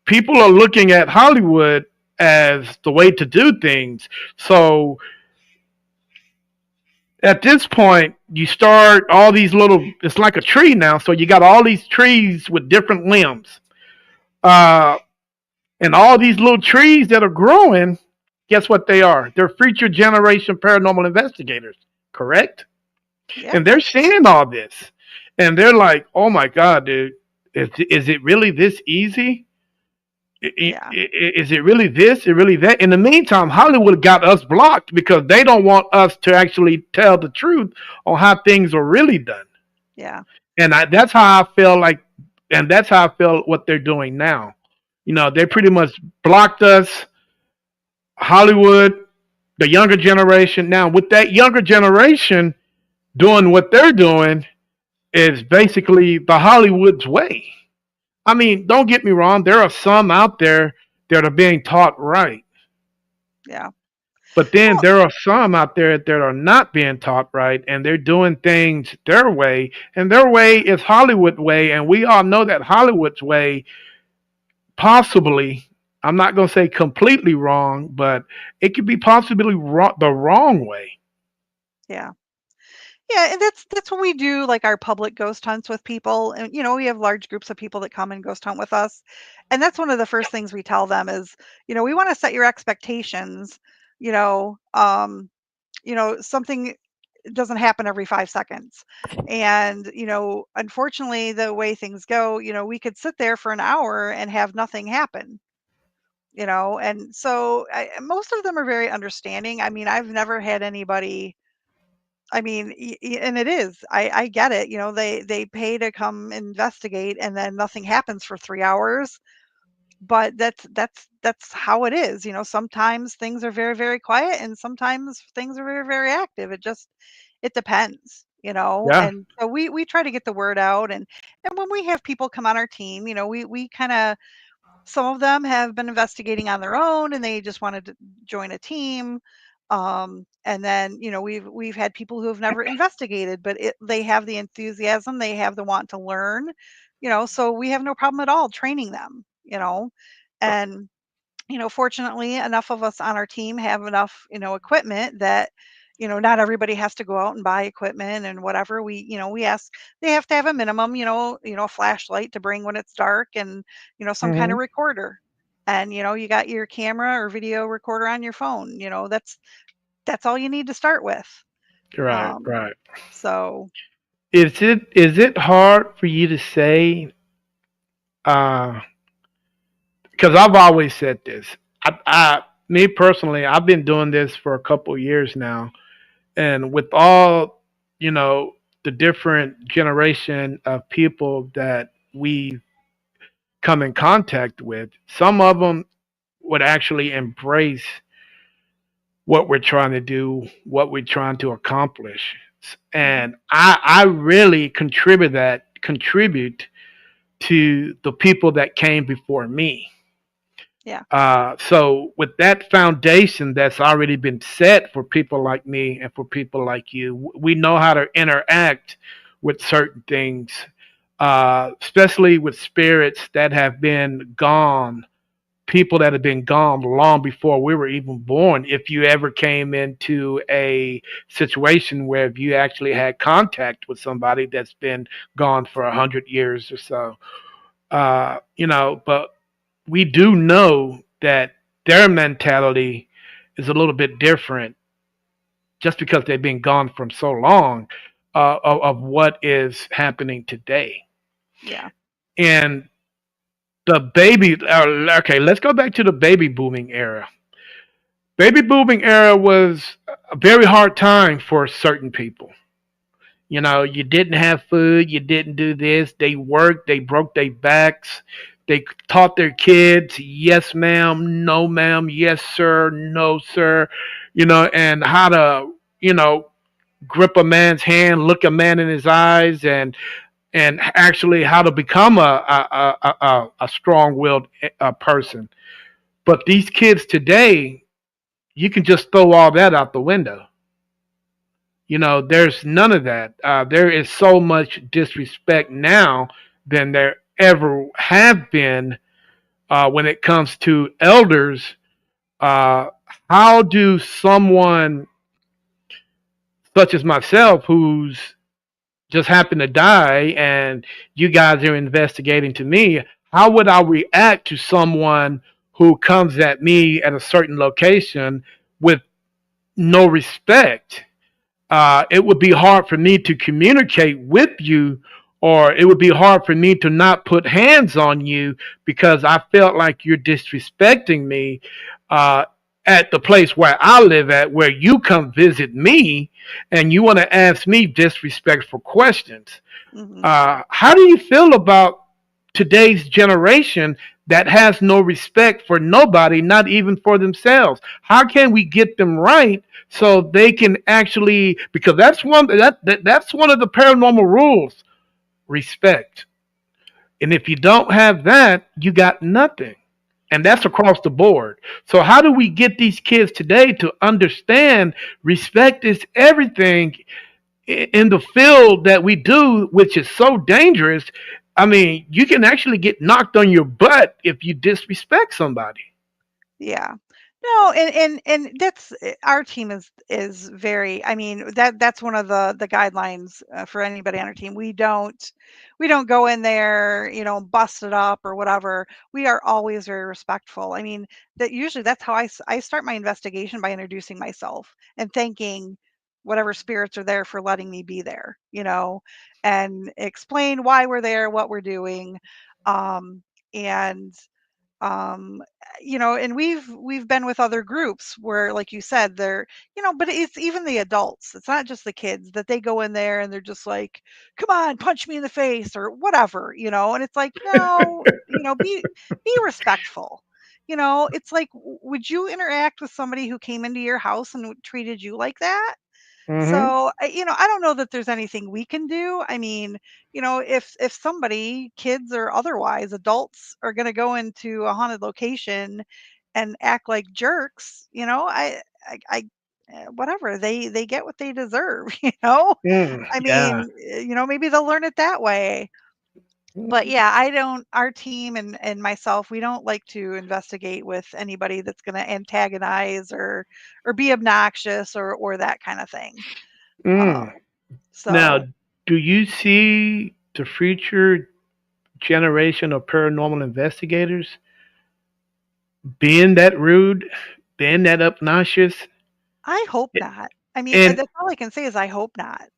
people are looking at Hollywood as the way to do things. So at this point, you start all these little. It's like a tree now. So you got all these trees with different limbs, uh, and all these little trees that are growing. Guess what they are? They're future generation paranormal investigators. Correct? Yeah. And they're seeing all this, and they're like, "Oh my god, dude, is it really this easy? Yeah. Is it really this? Is it really that?" In the meantime, Hollywood got us blocked because they don't want us to actually tell the truth on how things are really done. Yeah. And that's how I feel like, and that's how I feel what they're doing now. They pretty much blocked us, Hollywood, the younger generation. Now, with that younger generation doing what they're doing, is basically the Hollywood's way. I mean, don't get me wrong, there are some out there that are being taught right. Yeah. But then Well, there are some out there that are not being taught right, and they're doing things their way, and their way is Hollywood way, and we all know that Hollywood's way possibly, I'm not going to say completely wrong, but it could be possibly the wrong way. yeah. Yeah, and that's when we do like our public ghost hunts with people, and we have large groups of people that come and ghost hunt with us, and that's one of the first things we tell them is, we want to set your expectations. You know, um, something doesn't happen every 5 seconds, and unfortunately, the way things go, we could sit there for an hour and have nothing happen. And so most of them are very understanding. I mean, I've never had anybody. I mean, and it is. I get it. They pay to come investigate, and then nothing happens for 3 hours. But that's how it is. Sometimes things are very very quiet, and sometimes things are very very active. It depends. Yeah. And so we try to get the word out, and when we have people come on our team, we kind of, some of them have been investigating on their own and they just wanted to join a team. And then, we've had people who have never investigated, but they have the enthusiasm, they have the want to learn, so we have no problem at all training them, and fortunately, enough of us on our team have enough, equipment that, not everybody has to go out and buy equipment and whatever. We ask they have to have a minimum, a flashlight to bring when it's dark, and, some kind Hmm. of recorder. And, you got your camera or video recorder on your phone, that's all you need to start with. Right, Um, right. so Is it hard for you to say? Because I've always said this. Me personally, I've been doing this for a couple of years now, and with all you know, the different generation of people that we come in contact with, some of them would actually embrace what we're trying to do, what we're trying to accomplish. mhm, And I really contribute to the people that came before me. yeah. So with that foundation that's already been set for people like me and for people like you, we know how to interact with certain things, especially with spirits that have been gone, people that have been gone long before we were even born. If you ever came into a situation where you actually had contact with somebody that's been gone for 100 years or so, but we do know that their mentality is a little bit different just because they've been gone from so long, of what is happening today. Yeah. And the baby, okay, let's go back to the baby booming era. Baby booming era was a very hard time for certain people. You know, you didn't have food, you didn't do this. They worked, they broke their backs. They taught their kids, yes, ma'am, no, ma'am, yes, sir, no, sir, and how to, you know, grip a man's hand, look a man in his eyes, and actually how to become a strong willed person. But these kids today, you can just throw all that out the window. There's none of that. There is so much disrespect now than there ever have been, when it comes to elders. Uh, how do someone such as myself, who's just happened to die, and you guys are investigating to me, how would I react to someone who comes at me at a certain location with no respect? It would be hard for me to communicate with you, or it would be hard for me to not put hands on you because I felt like you're disrespecting me, uh, at the place where I live at, where you come visit me and you want to ask me disrespectful questions. Mhm. How do you feel about today's generation that has no respect for nobody, not even for themselves? How can we get them right so they can actually? Because that's one of the paranormal rules. respect. And if you don't have that, you got nothing. And that's Yeah. across the board. So how do we get these kids today to understand respect is everything in the field that we do, which is so dangerous? I mean, you can actually get knocked on your butt if you disrespect somebody. Yeah. No, and that's our team is very, I mean, that's one of the guidelines for anybody on our team. We don't go in there, bust it up or whatever. We are always very respectful. I mean, that usually that's how I start my investigation by introducing myself and thanking whatever spirits are there for letting me be there, and explain why we're there, what we're doing. And um and we've been with other groups where, like you said, they're, but it's even the adults, it's not just the kids, that they go in there and they're just like, come on, punch me in the face or whatever, and it's like, no, be respectful. It's like, would you interact with somebody who came into your house and treated you like that? Mm-hmm. So, I don't know that there's anything we can do. I mean, if somebody, kids or otherwise, adults are going to go into a haunted location and act like jerks, whatever, they get what they deserve, I Yeah. mean, maybe they'll learn it that way. But yeah, I don't, our team and myself, we don't like to investigate with anybody that's going to antagonize or be obnoxious or that kind of thing. Mm. Um, Now, so do you see the future generation of paranormal investigators being that rude, being that obnoxious? I hope not. I mean, And that's all I can say is I hope not.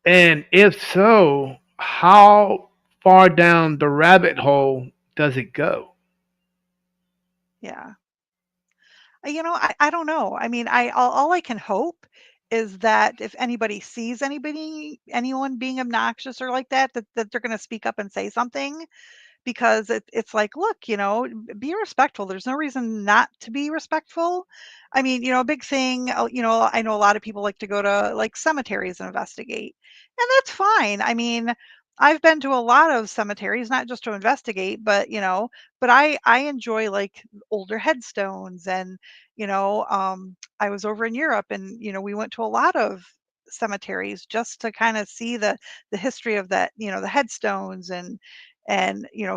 and if so, how far down the rabbit hole does it go? Yeah. I don't know. I mean, all I can hope is that if anybody sees anyone being obnoxious or like that they're going to speak up and say something, because it's like, look, be respectful. There's no reason not to be respectful. I mean, a big thing, I know a lot of people like to go to like cemeteries and investigate, and that's fine. I mean, I've been to a lot of cemeteries, not just to investigate, but I enjoy like older headstones. And I was over in Europe, and we went to a lot of cemeteries just to kind of see the history of that, the headstones. And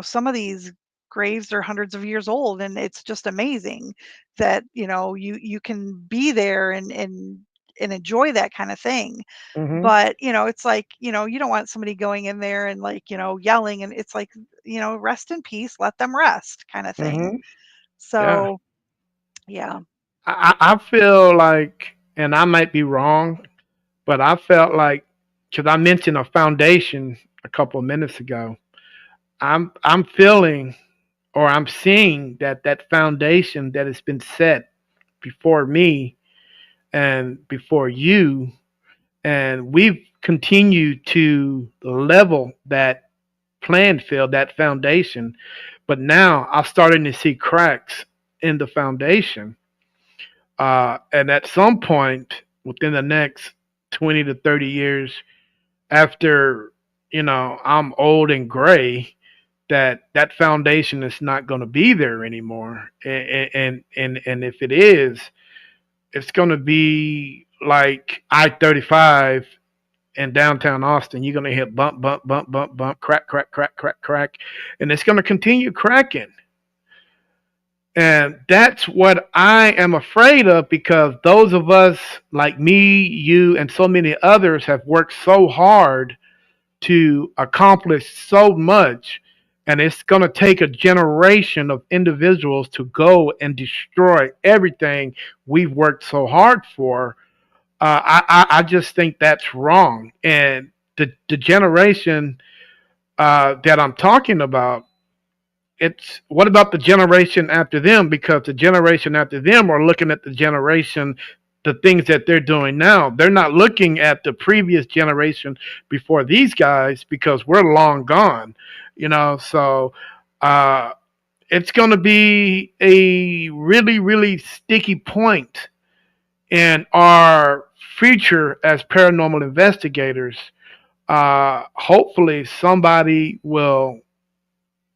some of these graves are hundreds of years old, and it's just amazing that you can be there and enjoy that kind of thing. Mm-hmm. But it's like, you don't want somebody going in there and like, yelling, and it's like, rest in peace, let them rest, kind of thing. Mm-hmm. Yeah. So yeah. I feel like, and I might be wrong, but I felt like, because I mentioned a foundation a couple of minutes ago, I'm feeling, or I'm seeing that that foundation that has been set before me and before you, and we've continued to level that playing field, that foundation, but now I'm starting to see cracks in the foundation. And at some point within the next 20 to 30 years, after, I'm old and gray, that foundation is not going to be there anymore. And if it is, it's going to be like I-35 in downtown Austin. You're going to hit bump, bump, bump, bump, bump, crack, crack, crack, crack, crack, and it's going to continue cracking. And that's what I am afraid of, because those of us like me, you, and so many others have worked so hard to accomplish so much. And it's going to take a generation of individuals to go and destroy everything we've worked so hard for. I just think that's wrong. And the generation that I'm talking about, it's what about the generation after them? Because the generation after them are looking at the generation, the things that they're doing now. They're not looking at the previous generation before these guys, because we're long gone. So uh, it's going to be a really, really sticky point in our future as paranormal investigators, Hopefully, somebody will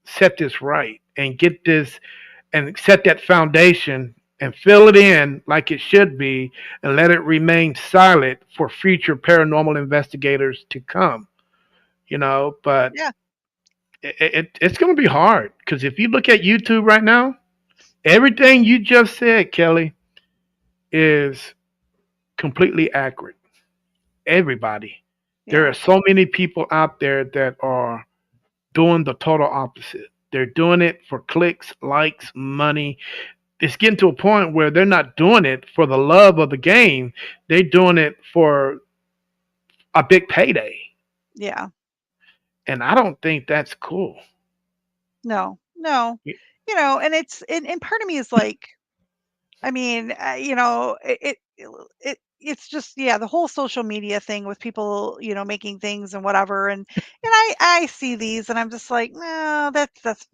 set this right and get this and set that foundation and fill it in like it should be and let it remain silent for future paranormal investigators to come. But Yeah. it's going to be hard because if you look at YouTube right now, everything you just said, Kelly, is completely accurate. Everybody. There are Yeah. so many people out there that are doing the total opposite. They're doing it for clicks, likes, money. It's getting to a point where they're not doing it for the love of the game. They're doing it for a big payday. Yeah. And I don't think that's cool. No. No. And and part of me is like, I mean, it's just, yeah, the whole social media thing with people, making things and whatever, and I see these and I'm just like, no, that's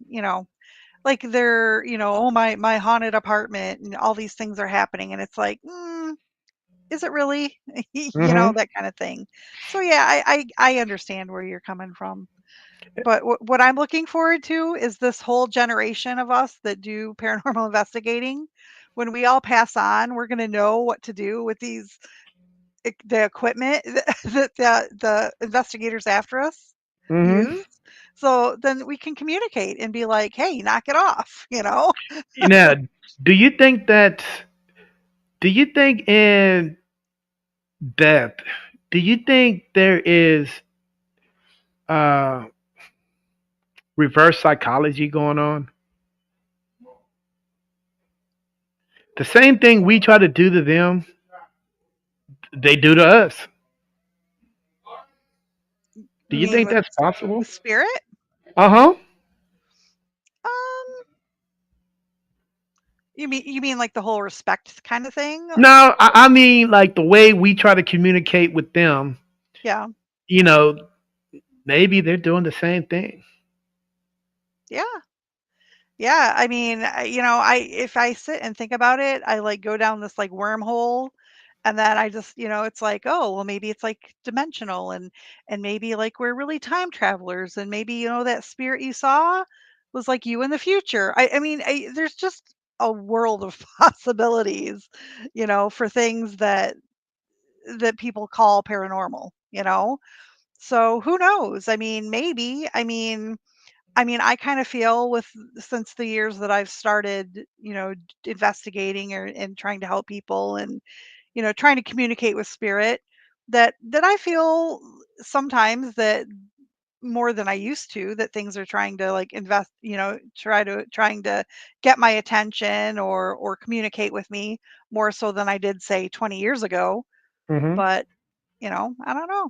like they're, oh, my haunted apartment and all these things are happening, and it's like, is it really? Hmm. That kind of thing. So yeah, I understand where you're coming from. But what I'm looking forward to is this whole generation of us that do paranormal investigating. When we all pass on, we're going to know what to do with the equipment that the investigators after us Hmm. use. So then we can communicate and be like, "Hey, knock it off," Now, do you think that? Do you think in depth? Do you think there is uh, reverse psychology going on? The same thing we try to do to them, they do to us. Do You you mean think that's possible? with spirit? Uh huh. Um, you mean like the whole respect kind of thing? No, I mean like the way we try to communicate with them. Yeah. You know, maybe they're doing the same thing. Yeah. Yeah, I mean, I if I sit and think about it, I like go down this like wormhole, and then I just, it's like, oh, well, maybe it's like dimensional, and maybe like we're really time travelers, and maybe that spirit you saw was like you in the future. I mean, there's just a world of possibilities, for things that people call paranormal. So who knows? I mean, maybe. I mean, I kind of feel with since the years that I've started, investigating and trying to help people and, trying to communicate with spirit, that I feel sometimes that more than I used to, that things are trying to like invest, trying to get my attention or communicate with me more so than I did say 20 years ago. Hmm. But, I don't know.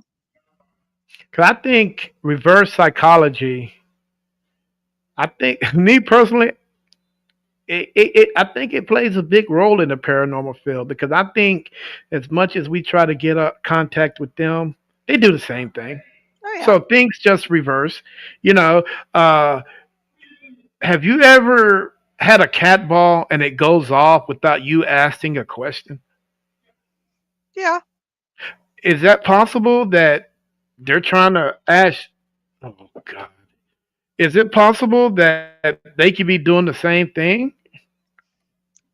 Cause I think reverse psychology. I think me personally, I think it plays a big role in the paranormal field because I think as much as we try to get a contact with them, they do the same thing. Oh yeah. So things just reverse. You know, uh, have you ever had a cat ball and it goes off without you asking a question? Yeah. Is that possible that they're trying to ask? Oh God! Is it possible that they could be doing the same thing?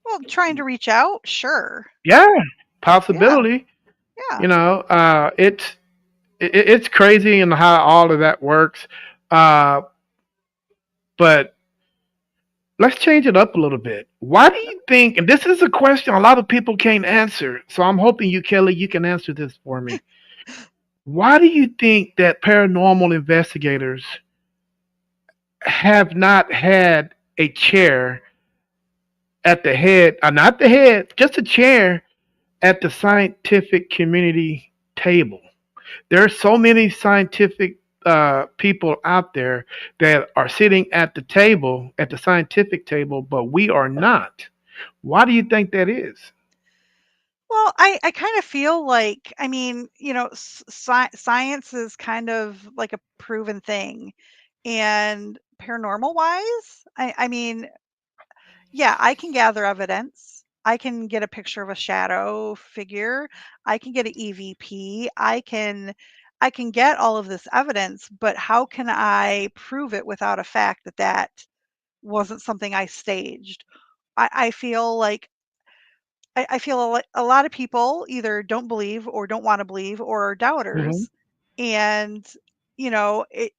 Well, trying to reach out, sure. Yeah, Yeah. possibility. Yeah. It's crazy and how all of that works. Uh, but let's change it up a little bit. Why do you think? And this is a question a lot of people can't answer. So I'm hoping you, Kelly, you can answer this for me. Why do you think that paranormal investigators have not had a chair at the head, not the head, just a chair at the scientific community table? There are so many scientific people out there that are sitting at the table, at the scientific table, but we are not. Why do you think that is? Well, I kind of feel like, I mean, science is kind of like a proven thing. And paranormal wise, I mean, yeah, I can gather evidence. I can get a picture of a shadow figure. I can get an EVP. I can. I can get all of this evidence, but how can I prove it without a fact that that wasn't something I staged? I feel like I feel a lot of people either don't believe or don't want to believe or are Hmm. doubters, and you know it,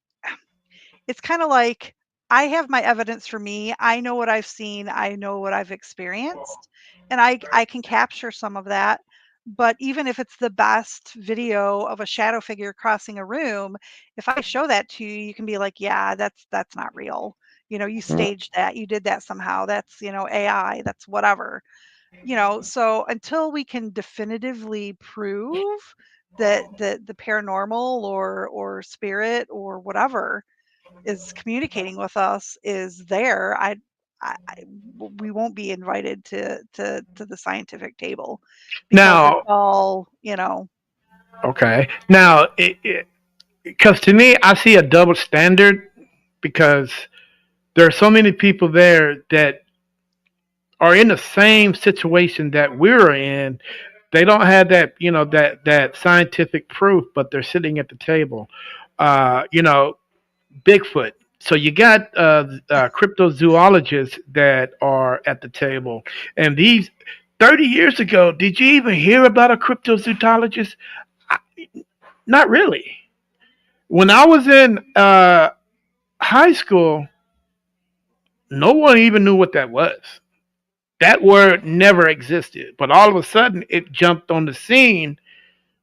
it's kind of like I have my evidence for me. I know what I've seen. I know what I've experienced, and I can capture some of that. But even if it's the best video of a shadow figure crossing a room, if I show that to you, you can be like, "Yeah, that's not real. You staged that. You did that somehow. That's AI. That's whatever." So until we can definitively prove that the paranormal or spirit or whatever is communicating with us is there, we won't be invited to the scientific table because it's Now, all, okay. Now, because to me, I see a double standard because there are so many people there that are in the same situation that we're in. They don't have that, that scientific proof, but they're sitting at the table. Bigfoot. So you got cryptozoologists that are at the table, and these 30 years ago, did you even hear about a cryptozoologist? I, Not really. When I was in high school, no one even knew what that was. That word never existed, but all of a sudden, it jumped on the scene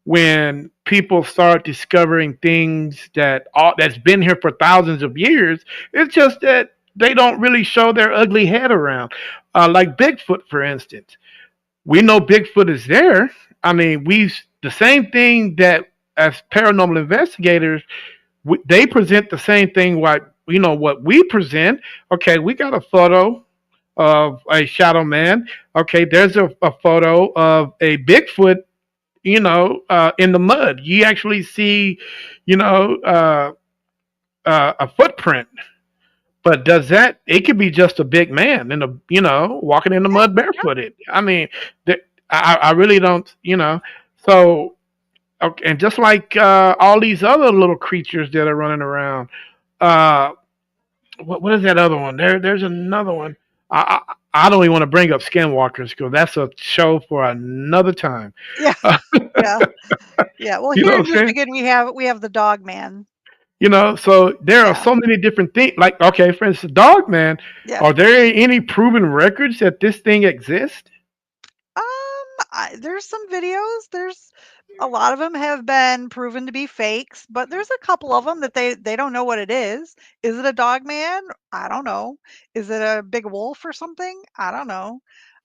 when people start discovering things that's been here for thousands of years. It's just that they don't really show their ugly head around, like Bigfoot, for instance. We know Bigfoot is there. I mean, we the same thing that as paranormal investigators, they present the same thing. What we present. Okay, we got a photo of a shadow man. Okay, there's a photo of a Bigfoot, in the mud. You actually see, you know, a footprint. But does that? It could be just a big man in the, walking in the yeah, mud yeah, barefooted. I mean, I really don't, So, okay, and just like all these other little creatures that are running around, uh, what is that other one? There's another one. I don't even want to bring up skinwalkers because that's a show for another time. yeah, yeah, yeah. Well, You here know in what I'm saying? Michigan, we have the dog man. So there are Yeah, so many different things. Like, okay, for instance, dog man. yeah. Are there any proven records that this thing exists? There's some videos. There's a lot of them have been proven to be fakes, but there's a couple of them that they don't know what it is. Is it a dog man? I don't know. Is it a big wolf or something? I don't know.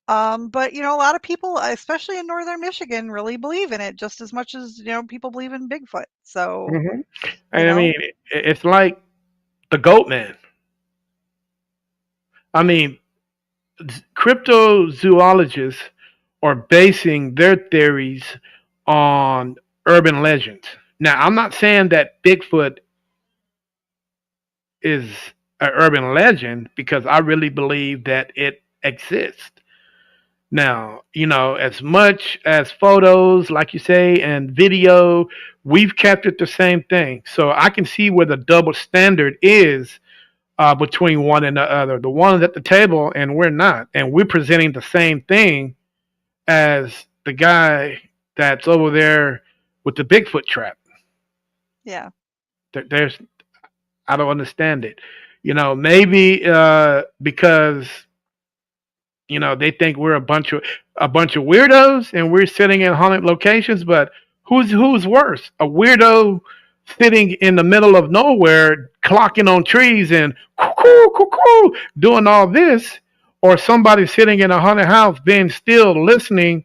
But a lot of people, especially in northern Michigan, really believe in it just as much as people believe in Bigfoot. So Hmm. you And I know, mean, it's like the goat man. I mean, cryptozoologists are basing their theories on urban legends. Now, I'm not saying that Bigfoot is an urban legend because I really believe that it exists. Now, as much as photos, like you say, and video, we've captured the same thing. So I can see where the double standard is between one and the other. The one's at the table, and we're not. And we're presenting the same thing as the guy that's over there with the Bigfoot trap. yeah, There's, I don't understand it. Maybe because they think we're a bunch of weirdos and we're sitting in haunted locations. But who's worse? A weirdo sitting in the middle of nowhere, clocking on trees and cuckoo, cuckoo, doing all this, or somebody sitting in a haunted house, being still, listening,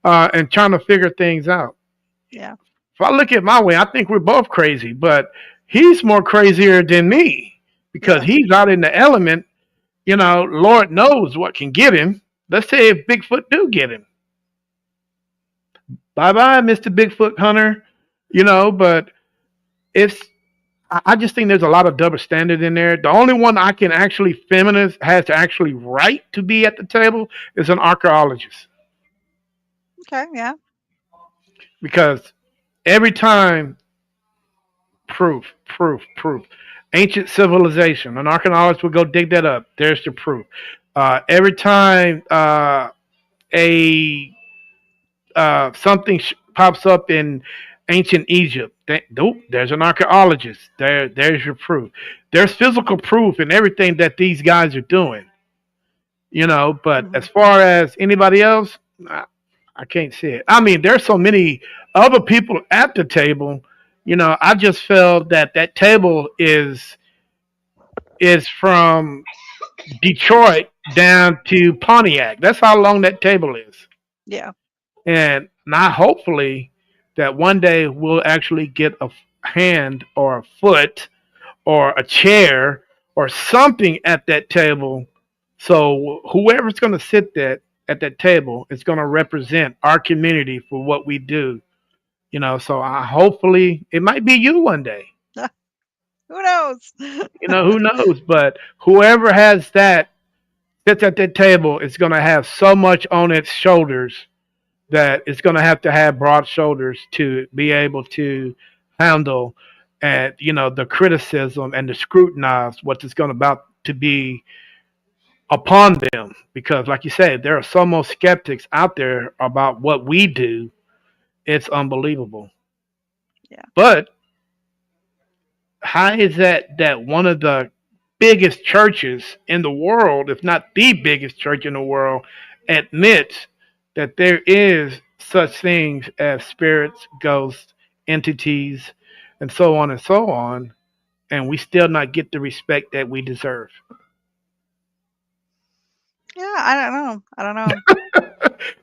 and trying to figure things out. yeah, If I look at my way, I think we're both crazy, but he's more crazier than me because yeah, he's out in the element. Lord knows what can get him. Let's say if Bigfoot do get him, bye bye, Mister Bigfoot Hunter. But it's I just think there's a lot of double standard in there. The only one I can actually feminist has to actually right to be at the table is an archaeologist okay, yeah, because every time. Proof. Ancient civilization. An archaeologist will go dig that up. There's the proof. Every time a something pops up in ancient Egypt, nope, there's an archaeologist. There's your proof. There's physical proof in everything that these guys are doing. But Mhm. as far as anybody else, I can't see it. I mean, there's so many other people at the table. I just felt that that table is from Detroit down to Pontiac. That's how long that table is. Yeah. And not hopefully that one day we'll actually get a hand or a foot or a chair or something at that table. So whoever's going to sit there at that table is going to represent our community for what we do. So I hopefully it might be you one day. Who knows? Who knows? But whoever has that sits at that table is going to have so much on its shoulders that it's going to have broad shoulders to be able to handle and the criticism and the scrutinize what is going about to be upon them, because like you said, there are so much skeptics out there about what we do. It's unbelievable. Yeah. But how is that one of the biggest churches in the world, if not the biggest church in the world, admits that there is such things as spirits, ghosts, entities, and so on, and we still not get the respect that we deserve? Yeah, I don't know. I don't know.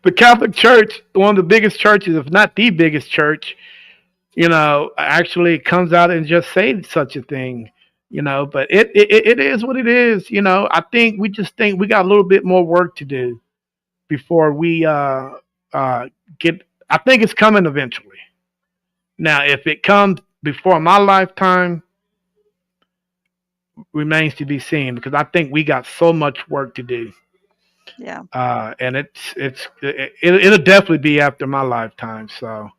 The Catholic Church, one of the biggest churches, if not the biggest church, actually comes out and just say such a thing. But it is what it is. I think we just think we got a little bit more work to do before we uh, get. I think it's coming eventually. Now, if it comes before my lifetime, remains to be seen, because I think we got so much work to do. Yeah. And it'll definitely be after my lifetime. So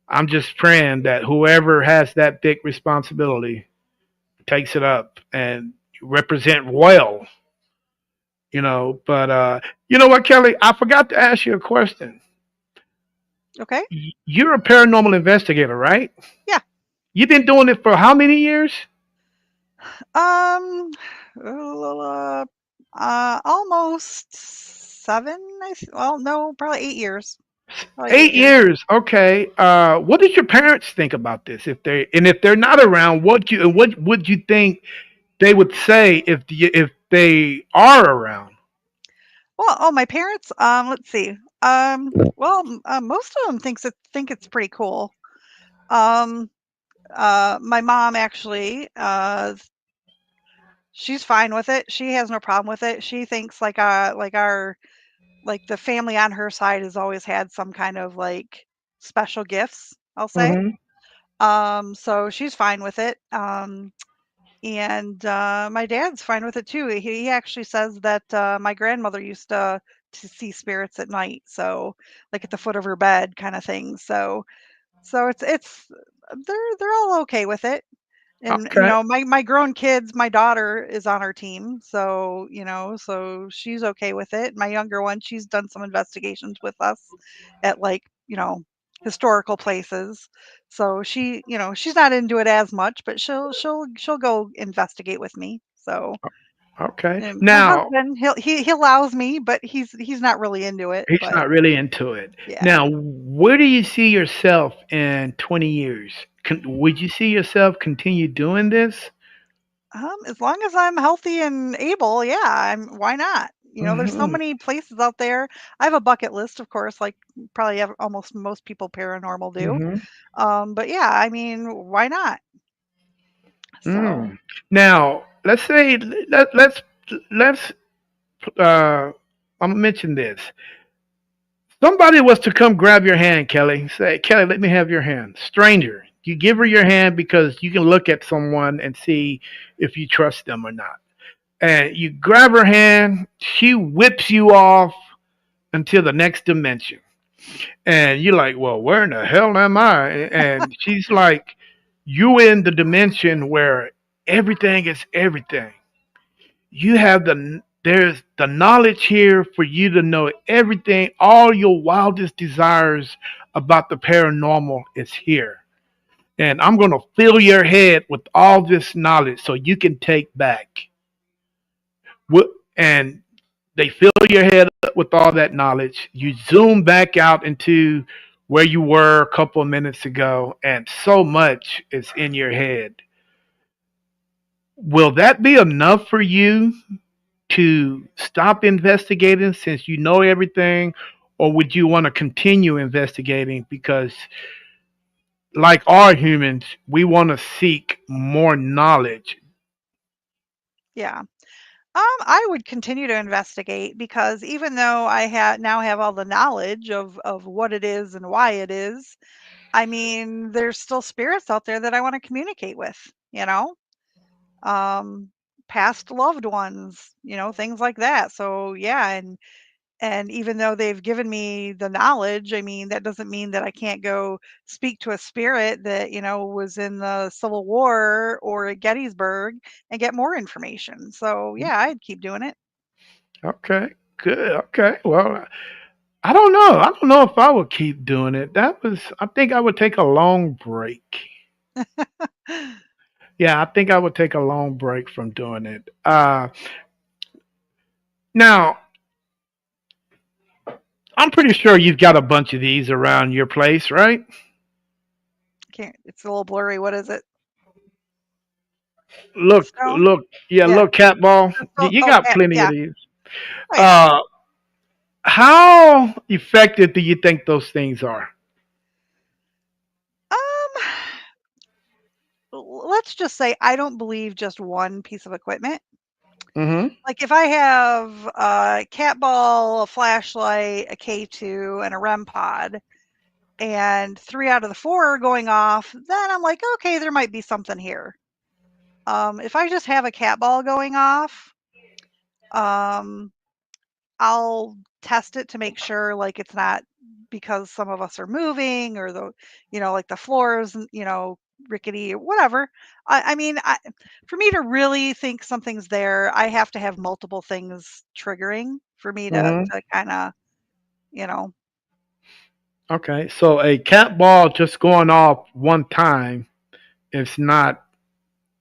I'm just praying that whoever has that big responsibility takes it up and represent well. But you know what, Kelly? I forgot to ask you a question. Okay. You're a paranormal investigator, right? Yeah. You've been doing it for how many years? Um, almost 7. Well, no, probably 8 years. Probably 8 years. 8 years. Okay. What did your parents think about this? If they're not around, what would you think they would say if they are around? Well, oh, my parents. Let's see. Well, most of them think it's pretty cool. Um, my mom actually. She's fine with it. She has no problem with it. She thinks like the family on her side has always had some kind of like special gifts. I'll say. Hmm. So she's fine with it. And my dad's fine with it too. He actually says that my grandmother used to see spirits at night, so like at the foot of her bed, kind of thing. So it's they're all okay with it. And Okay. my grown kids, my daughter is on our team, so so she's okay with it. My younger one, she's done some investigations with us at like historical places. So she's not into it as much, but she'll go investigate with me. So Okay. and my Now husband, he allows me, but he's not really into it. he's But not really into it. yeah. Now, where do you see yourself in 20 years? Would you see yourself continue doing this? As long as I'm healthy and able, yeah, why not? There's so Hmm. many places out there. I have a bucket list, of course, like probably almost most people paranormal do. Hmm. But yeah, I mean, why not? So, Mm. Now, let's say let's uh, I'm gonna mention this. Somebody was to come grab your hand, Kelly. Say, Kelly, let me have your hand. Stranger. You give her your hand because you can look at someone and see if you trust them or not. And you grab her hand, she whips you off until the next dimension. And you're like, well, where in the hell am I? And she's like, You in the dimension where everything is everything. You have there's the knowledge here for you to know everything. All your wildest desires about the paranormal is here. And I'm going to fill your head with all this knowledge so you can take back. And they fill your head up with all that knowledge. You zoom back out into where you were a couple of minutes ago, and so much is in your head. Will that be enough for you to stop investigating since you know everything? Or would you want to continue investigating because, like all humans, we want to seek more knowledge? Yeah. I would continue to investigate because even though I now have all the knowledge of what it is and why it is, I mean, there's still spirits out there that I want to communicate with, you know? Um, past loved ones, things like that. So yeah, and even though they've given me the knowledge, I mean, that doesn't mean that I can't go speak to a spirit that, was in the Civil War or at Gettysburg and get more information. So yeah, I'd keep doing it. Okay, good. Okay, well, I don't know. I don't know if I would keep doing it. I think I would take a long break. Yeah, I think I would take a long break from doing it. Now, I'm pretty sure you've got a bunch of these around your place, right? Can't, it's a little blurry. What is it? Stone? Yeah, Yeah. look, cat ball. Crystal. You Oh, got cat. plenty of Yeah. these. Oh, yeah. Uh, how effective do you think those things are? Um, let's just say I don't believe just one piece of equipment. Mm-hmm. Like if I have a cat ball, a flashlight, a K2, and a REM pod, and 3 out of the 4 are going off, then I'm like, okay, there might be something here. If I just have a cat ball going off, um, I'll test it to make sure like it's not because some of us are moving or like the floors, rickety or whatever. I mean, for me to really think something's there, I have to have multiple things triggering for me to Mm-hmm. kind of, you know, Okay, so a cat ball just going off one time is not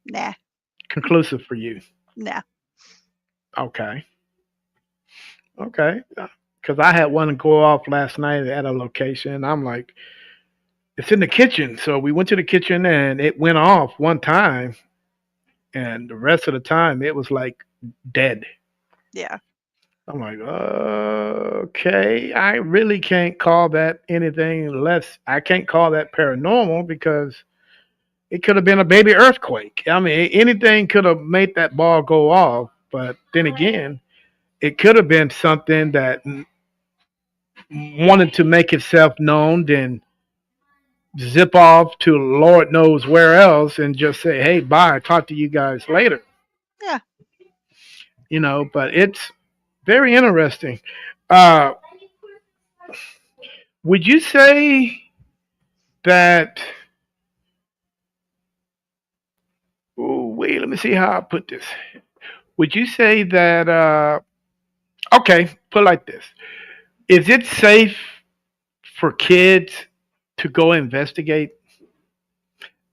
nah, conclusive for you. nah, Okay. Okay. Because I had one go off last night at a location. I'm like, it's in the kitchen. So we went to the kitchen and it went off one time. And the rest of the time, it was like dead. yeah, I'm like, okay. I really can't call that anything less. I can't call that paranormal because it could have been a baby earthquake. I mean, anything could have made that ball go off. But then again, it could have been something that wanted to make itself known, then zip off to Lord knows where else and just say, hey, bye, talk to you guys later. yeah. But it's very interesting. Uh, would you say that, ooh, wait, let me see how I put this. Would you say that, okay, put it like this. Is it safe for kids to go investigate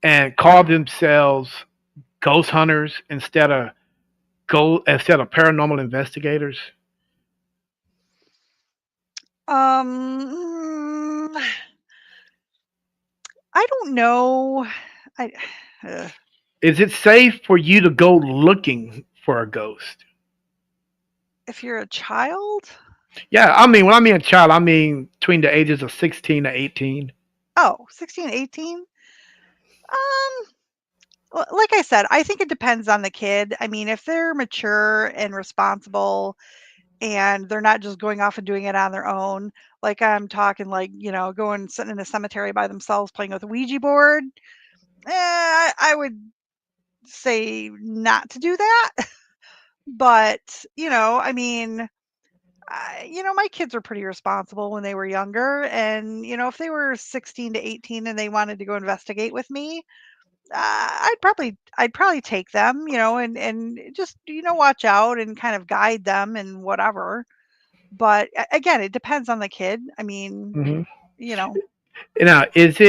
and call themselves ghost hunters instead of paranormal investigators? Um, I don't know. I uh, Is it safe for you to go looking for a ghost? if you're a child, Yeah, I mean, when I mean a child, I mean between the ages of 16 to 18. oh, 16, 18. Like I said, I think it depends on the kid. I mean, if they're mature and responsible and they're not just going off and doing it on their own, like I'm talking like, going sitting in a cemetery by themselves playing with a Ouija board, I would say not to do that. But, I mean, my kids were pretty responsible when they were younger. And, if they were 16 to 18 and they wanted to go investigate with me, I'd probably take them, and just, watch out and kind of guide them and whatever. But again, it depends on the kid. I mean, Hmm. you know, Now, is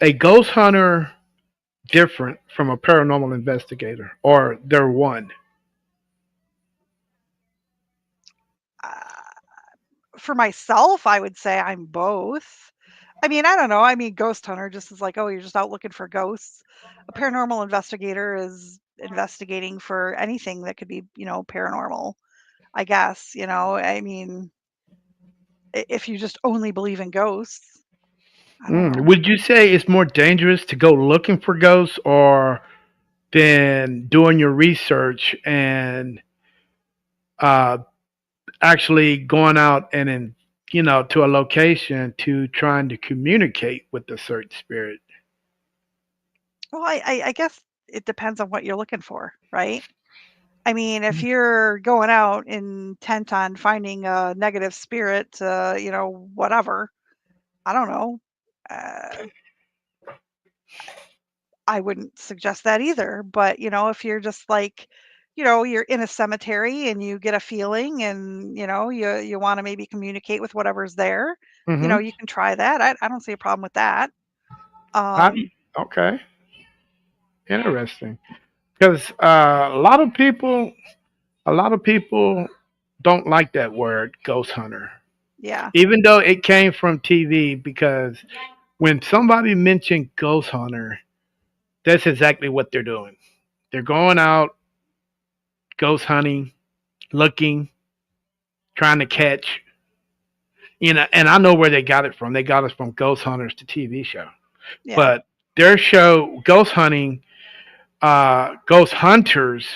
a ghost hunter different from a paranormal investigator, or they're one? uh, for myself, I would say I'm both. I mean, I don't know. I mean, ghost hunter just is like, oh, you're just out looking for ghosts. A paranormal investigator is investigating for anything that could be, paranormal, I guess. I mean, if you just only believe in ghosts, I don't know. Would you say it's more dangerous to go looking for ghosts, or than doing your research and uh, actually going out and in to a location to trying to communicate with the certain spirit? Well, I guess it depends on what you're looking for, right? I mean, if you're going out intent on finding a negative spirit, whatever, I don't know. Uh, I wouldn't suggest that either. But, if you're just like, you're in a cemetery and you get a feeling and, you want to maybe communicate with whatever's there, Mm-hmm. you can try that. I don't see a problem with that. I, Um, okay, interesting. Because a lot of people don't like that word, ghost hunter, yeah. even though it came from TV. Because when somebody mentioned ghost hunter, that's exactly what they're doing. They're going out ghost hunting, looking, trying to catch. And I know where they got it from. They got it from Ghost Hunters, the TV show. Yeah. But their show, Ghost Hunting, Ghost Hunters,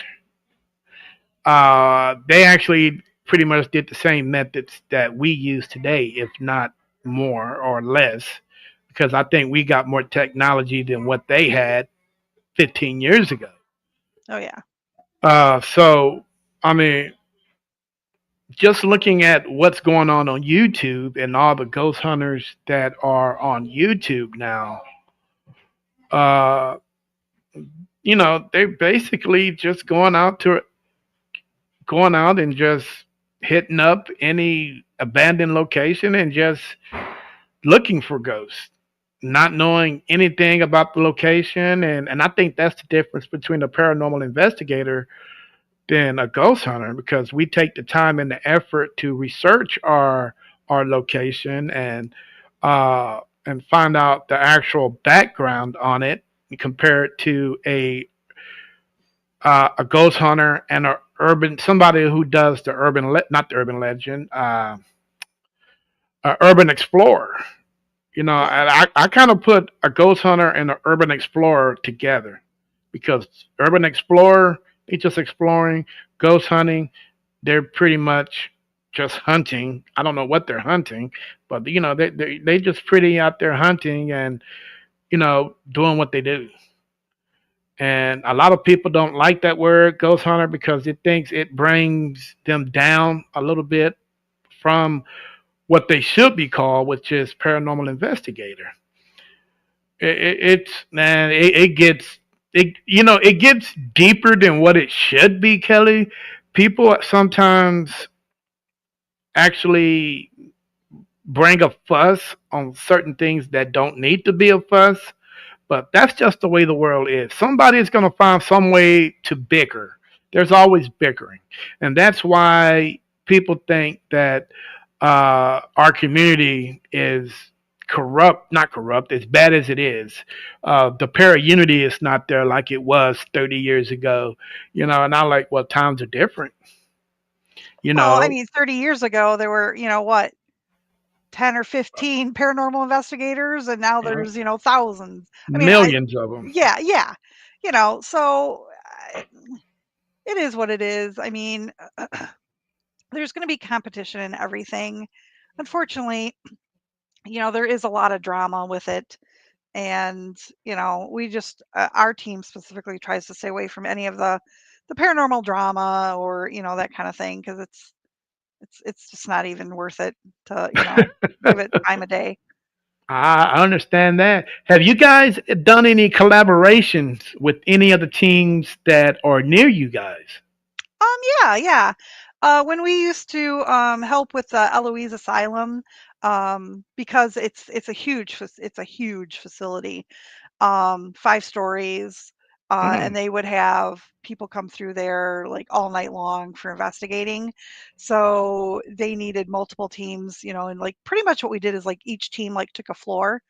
they actually pretty much did the same methods that we use today, if not more or less, because I think we got more technology than what they had 15 years ago. Oh, yeah. So, I mean, just looking at what's going on YouTube and all the ghost hunters that are on YouTube now, uh, they're basically just going out and just hitting up any abandoned location and just looking for ghosts, not knowing anything about the location. And I think that's the difference between a paranormal investigator than a ghost hunter, because we take the time and the effort to research our location and find out the actual background on it and compare it to a ghost hunter and a urban somebody who does the not the urban legend, a urban explorer. Yeah. And I kind of put a ghost hunter and an urban explorer together, because urban explorer, they just exploring. Ghost hunting, they're pretty much just hunting. I don't know what they're hunting, but they just pretty out there hunting and doing what they do. And a lot of people don't like that word ghost hunter because it thinks it brings them down a little bit from what they should be called, which is paranormal investigator. It's man, it gets deeper than what it should be, Kelly. People sometimes actually bring a fuss on certain things that don't need to be a fuss. But that's just the way the world is. Somebody is going to find some way to bicker. There's always bickering. And that's why people think that our community is corrupt, not corrupt, as bad as it is. The para unity is not there like it was 30 years ago, and I like, well, times are different, you Well, I know, mean, 30 years ago, there were, what, 10 or 15 paranormal investigators, and now there's, thousands. I mean, millions of them. yeah, yeah. So it is what it is. I mean, there's going to be competition in everything. Unfortunately, there is a lot of drama with it. And, we just, our team specifically tries to stay away from any of the paranormal drama or, that kind of thing, because it's just not even worth it to, give it time of day. I understand that. Have you guys done any collaborations with any of the teams that are near you guys? Yeah, yeah. When we used to help with the Eloise Asylum, because it's a huge facility, 5 stories, and Mm, they would have people come through there like all night long for investigating. So they needed multiple teams, and like pretty much what we did is like each team like took a floor.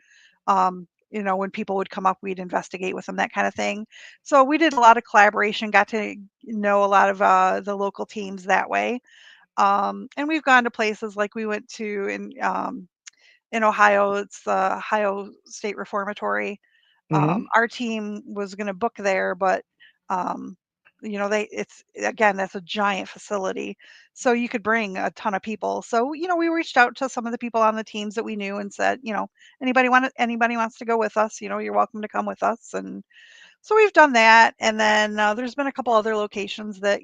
When people would come up, we'd investigate with them, that kind of thing. So we did a lot of collaboration, got to know a lot of the local teams that way. And we've gone to places like we went to in Ohio. It's the Ohio State Reformatory. hmm Our team was going to book there, but um, it's again, that's a giant facility, so you could bring a ton of people. So we reached out to some of the people on the teams that we knew and said, anybody wants to go with us, you're welcome to come with us. And so we've done that. And then there's been a couple other locations that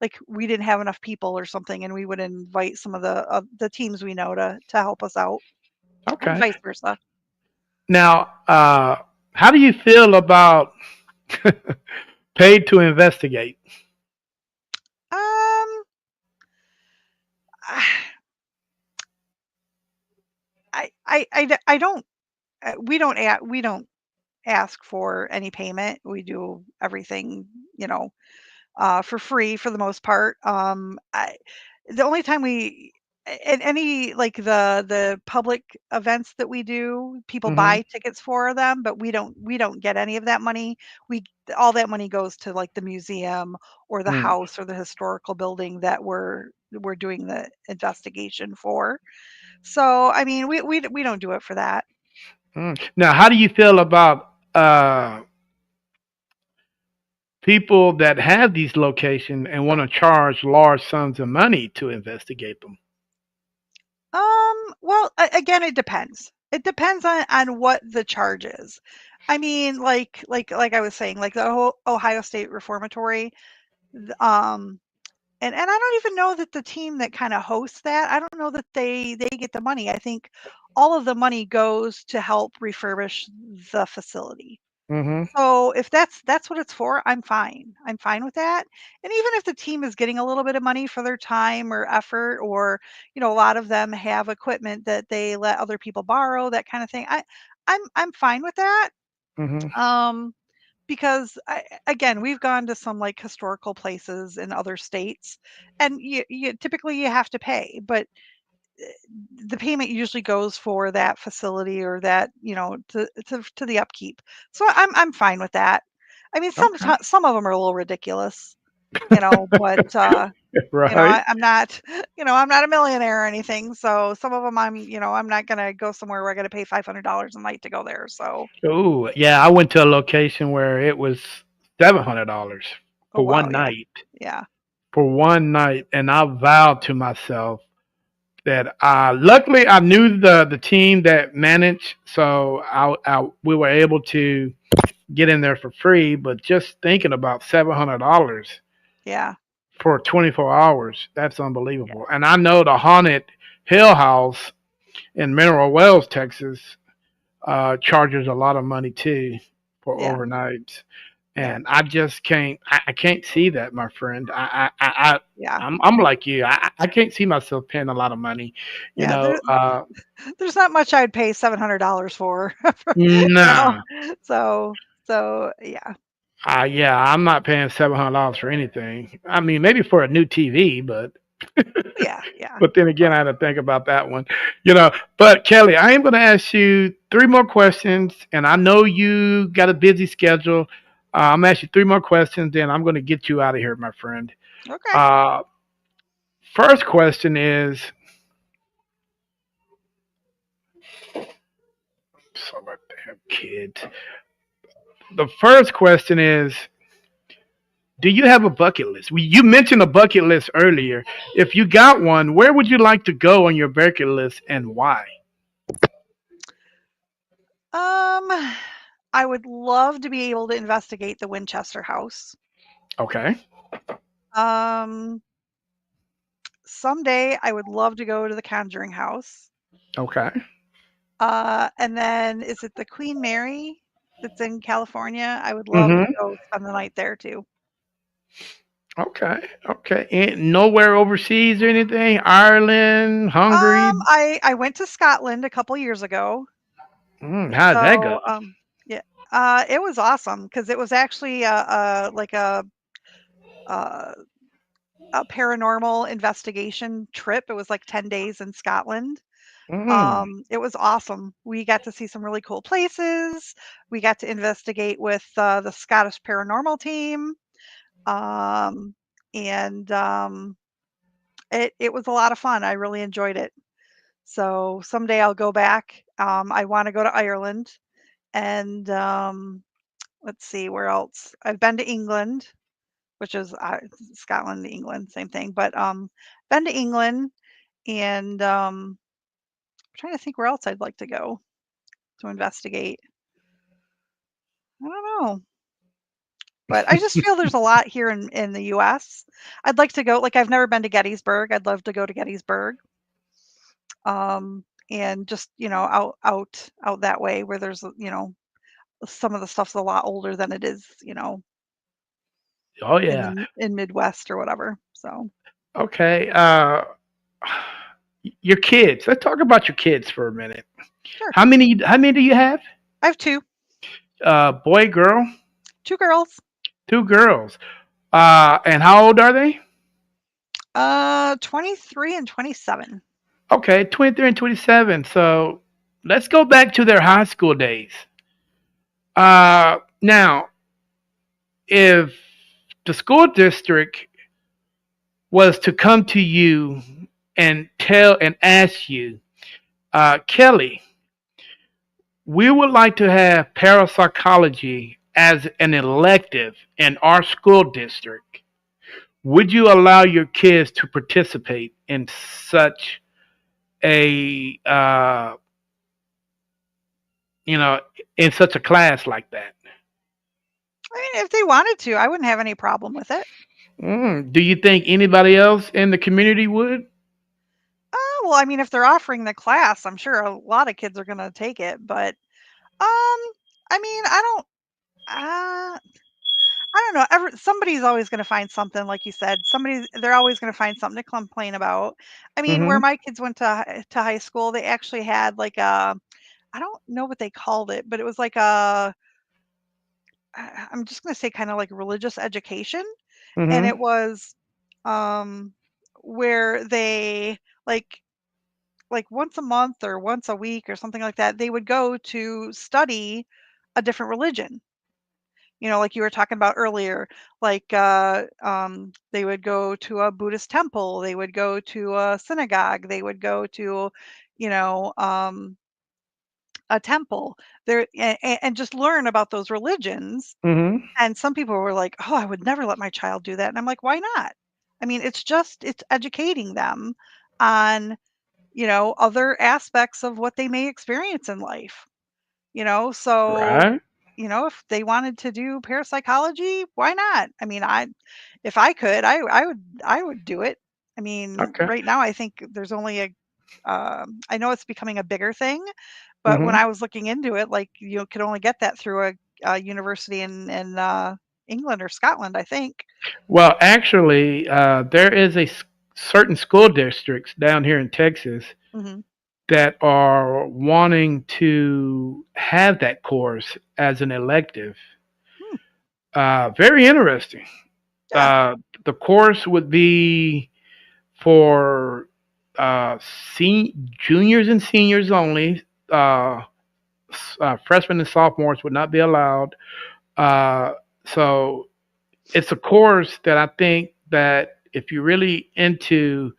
like we didn't have enough people or something, and we would invite some of the teams we know to help us out, and Okay. vice versa. Now, how do you feel about paid to investigate? Um, I don't. We don't ask for any payment. We do everything, you know, for free for the most part. The only time we at any like the public events that we do, people Hmm buy tickets for them, but we don't get any of that money. We All that money goes to like the museum or the mm house or the historical building that we're doing the investigation for. So I mean, we don't do it for that. mm. Now, how do you feel about people that have these locations and want to charge large sums of money to investigate them? Well, again, it depends. It depends on what the charge is. I mean, like I was saying, like the Ohio State Reformatory, th- um, and I don't even know that the team that kind of hosts that, I don't know that they get the money. I think all of the money goes to help refurbish the facility. Hmm So if that's what it's for, I'm fine. I'm fine with that. And even if the team is getting a little bit of money for their time or effort, or a lot of them have equipment that they let other people borrow, that kind of thing. I'm fine with that. hmm Um, because again, we've gone to some like historical places in other states, and you typically you have to pay, but the payment usually goes for that facility or that, to the upkeep. So I'm fine with that. I mean, Okay. some of them are a little ridiculous, but Right. I'm not, I'm not a millionaire or anything. So some of them I'm not gonna go somewhere where I got to pay $500 a night to go there. So Oh, yeah. I went to a location where it was $700 oh for wow, one yeah, night. yeah, For one night, and I vowed to myself that luckily I knew the team that managed, so we were able to get in there for free. But just thinking about $700 yeah, for 24 hours, that's yeah, unbelievable. And I know the haunted Hill House in Mineral Wells, Texas, charges a lot of money too for yeah, overnights. yeah, And I just can't. I can't see that, my friend. yeah, I'm like you. I can't see myself paying a lot of money. You yeah. know, There's not much I'd pay $700 for, you know. nah. So yeah, Yeah, I'm not paying $700 for anything. I mean, maybe for a new TV, yeah, yeah. but then again, But I had to think about that one. You know, but Kelly, I am going to ask you three more questions, and I know you got a busy schedule. I'm going to ask you three more questions, then I'm going to get you out of here, my friend. okay. Uh, First question is, so about to have kids. The first question is, do you have a bucket list? You mentioned a bucket list earlier. If you got one, where would you like to go on your bucket list and why? Um, I would love to be able to investigate the Winchester house. Okay. Um, Someday I would love to go to the Conjuring house. Okay. And then is it the Queen Mary that's in California? I would love to Mm-hmm. go spend the night there too. Okay. Okay. And nowhere overseas or anything? Ireland, Hungary. I went to Scotland a couple years ago. How'd that go? So, yeah, it was awesome because it was actually like a a paranormal investigation trip. It was like 10 days in Scotland. Mm. It was awesome. We got to see some really cool places. We got to investigate with the Scottish paranormal team. Um, and it was a lot of fun. I really enjoyed it. So someday I'll go back. I want to go to Ireland and let's see where else. I've been to England, which is Scotland, England, same thing. But been to England and I'm trying to think where else I'd like to go to investigate. I don't know. But I just feel there's a lot here in the US. I'd like to go, like I've never been to Gettysburg. I'd love to go to Gettysburg. And just, out that way where there's, some of the stuff's a lot older than it is, Oh in yeah. in Midwest or whatever. So, Okay. Your kids. Let's talk about your kids for a minute. sure. How many do you have? I have Boy, girl, 2 girls. two girls. And how old are they? 23 and 27. Okay, 23 and 27. So let's go back to their high school days. Now, if the school district was to come to you and tell and ask you, Kelly, we would like to have parapsychology as an elective in our school district. Would you allow your kids to participate in such a you know in such a class like that? I mean, if they wanted to, I wouldn't have any problem with it. Do you think anybody else in the community would? Well, I mean, if they're offering the class, I'm sure a lot of kids are going to take it, but um I mean, I don't know. Somebody's always going to find something, like you said. They're always going to find something to complain about. I mean, where Mm-hmm. my kids went to high school, they actually had like I don't know what they called it, but it was like I'm just going to say kind of like religious education, and it Mm-hmm. was um where they like like once a month or once a week or something like that, they would go to study a different religion. Like you were talking about earlier, like they would go to a Buddhist temple, they would go to a synagogue, they would go to, you know, um, a temple there and just learn about those religions. Mm-hmm. And some people were like, "Oh, I would never let my child do that." And I'm like, "Why not?" I mean, it's educating them on, other aspects of what they may experience in life. So, Right. if they wanted to do parapsychology, why not? I mean, if I could, I would do it. I mean, Okay. right now I think there's only I know it's becoming a bigger thing, but when Mm-hmm. I was looking into it, like you could only get that through a university in England or Scotland, I think. Well, actually, there is certain school districts down here in Texas Hmm. that are wanting to have that course as an elective. Hmm. Very interesting. Yeah. The course would be for juniors and seniors only. Freshmen and sophomores would not be allowed. Uh, so it's a course that I think that if you're really into,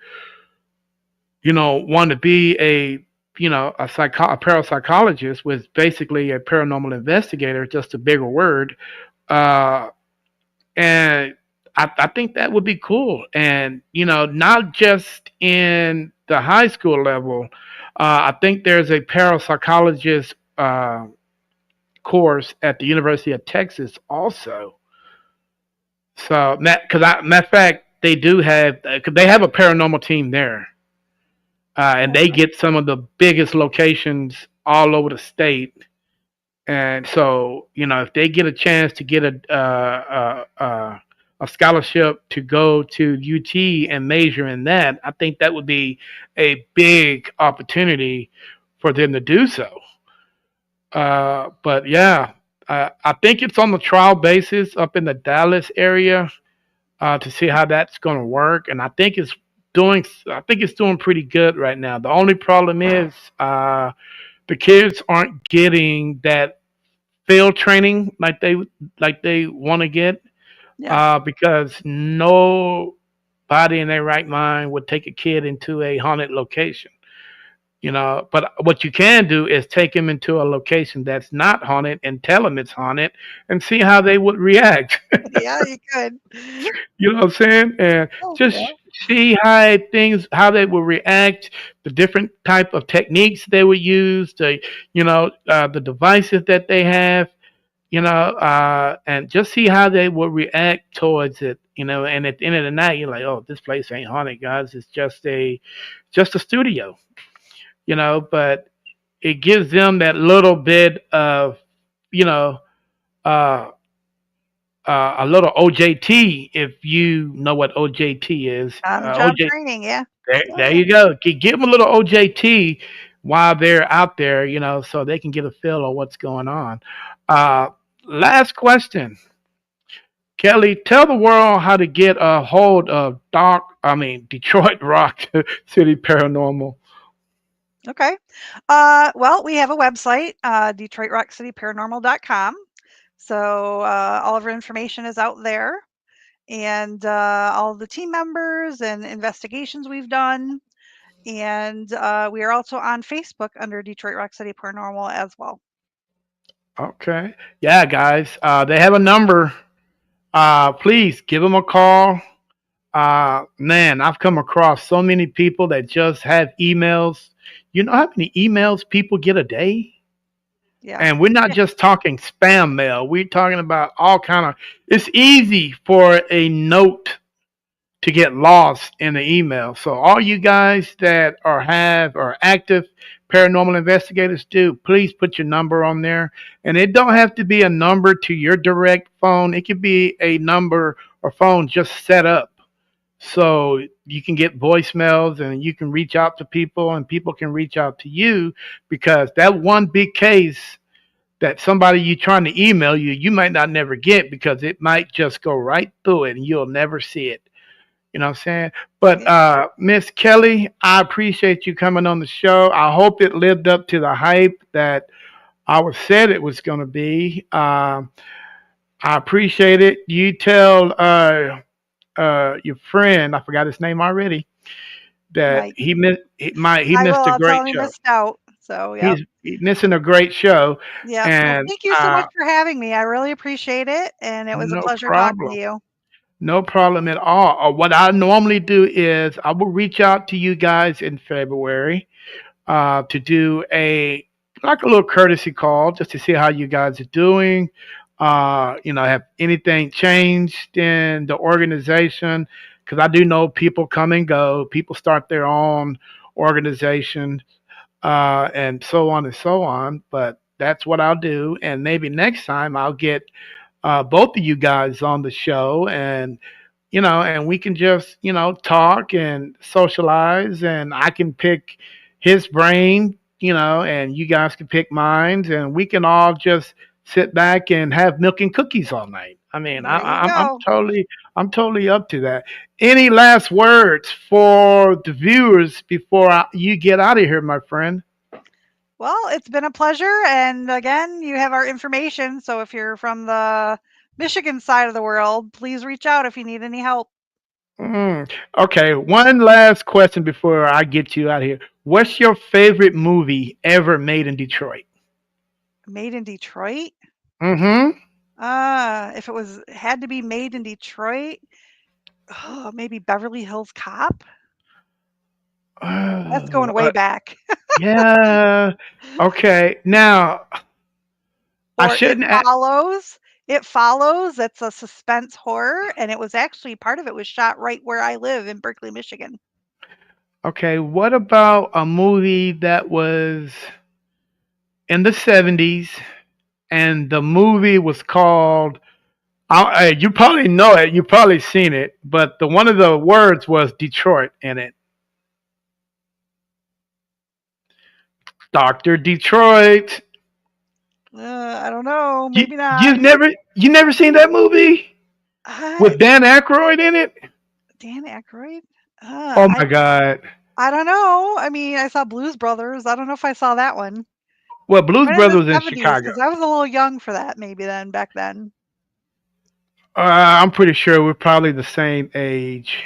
want to be a parapsychologist, with basically a paranormal investigator, just a bigger word, uh, and I think that would be cool. And not just in the high school level. I think there's a parapsychologist course at the University of Texas also. So because matter of fact, they do have, cause they have a paranormal team there, and they Okay. get some of the biggest locations all over the state. And so, if they get a chance to get a scholarship to go to UT and major in that, I think that would be a big opportunity for them to do so. But yeah, I think it's on the trial basis up in the Dallas area to see how that's going to work, and I think it's doing pretty good right now. The only problem is the kids aren't getting that field training like they want to get Yeah. because nobody in their right mind would take a kid into a haunted location. But what you can do is take them into a location that's not haunted and tell them it's haunted and see how they would react. Yeah, you could. You know what I'm saying? And Oh, yeah. just see how they will react, the different type of techniques they would use, the devices that they have, and just see how they will react towards it. And at the end of the night, you're like, oh, this place ain't haunted, guys. It's just a studio. But it gives them that little bit of, you know, uh, a little OJT, if you know what OJT is. On the job training, yeah. Oh, There yeah. you go. Give them a little OJT while they're out there, so they can get a feel of what's going on. Uh, Last question, Kelly. Tell the world how to get a hold of Detroit Rock City Paranormal. Okay. Well, we have a website, DetroitRockCityParanormal.com. So all of our information is out there, and all of the team members and investigations we've done. And we are also on Facebook under Detroit Rock City Paranormal as well. Okay. Yeah, guys. They have a number. Please give them a call. Man, I've come across so many people that just have emails. You know how many emails people get a day? Yeah. And we're not just talking spam mail. We're talking about all kind of. It's easy for a note to get lost in the email. So all you guys that are active paranormal investigators, do please put your number on there. And it don't have to be a number to your direct phone. It could be a number or phone just set up so you can get voicemails and you can reach out to people and people can reach out to you, because that one big case that somebody you trying to email you might not never get because it might just go right through it and you'll never see it. You know what I'm saying? But Yeah. Miss Kelly, I appreciate you coming on the show. I hope it lived up to the hype that I was said it was going to be. I appreciate it. You tell your friend, I forgot his name already, that Mike. he I will. missed a I'll tell great him he show. missed out. So, yep. He's missing a great show, Yep. Well, and thank you so much for having me. I really appreciate it. And it was a no pleasure talking to problem. you. No problem at all. What I normally do is I will reach out to you guys in February to do a little courtesy call just to see how you guys are doing. Have anything changed in the organization? Because I do know people come and go. People start their own organization, and so on and so on. But that's what I'll do. And maybe next time I'll get both of you guys on the show, and we can just talk and socialize, and I can pick his brain, and you guys can pick mine, and we can all just sit back and have milk and cookies all night. I mean, There you I'm go. totally up to that. Any last words for the viewers before you get out of here, my friend? Well, it's been a pleasure. And again, you have our information. So if you're from the Michigan side of the world, please reach out if you need any help. Okay, one last question before I get you out of here. What's your favorite movie ever made in Detroit? Made in Detroit? Mm-hmm. If it was had to be made in Detroit, oh, maybe Beverly Hills Cop? That's Oh, going way back. yeah. Okay. Now I Or It shouldn't. Follows. It Follows, that's a suspense horror, and it was actually part of it was shot right where I live in Berkeley, Michigan. Okay. What about a movie that was? in the 70s, and the movie was called. You probably know it. You probably seen it, but the one of the words was Detroit in it. Doctor Detroit. I don't know. You Maybe not. you never seen that movie Uh, with Dan Aykroyd in it? Dan Aykroyd? Oh I my God. I don't know. I mean, I saw Blues Brothers. I don't know if I saw that one. Well, Blues Might in the Brothers was in '70s Chicago. because I was a little young for that maybe then, back then. I'm pretty sure we're probably the same age.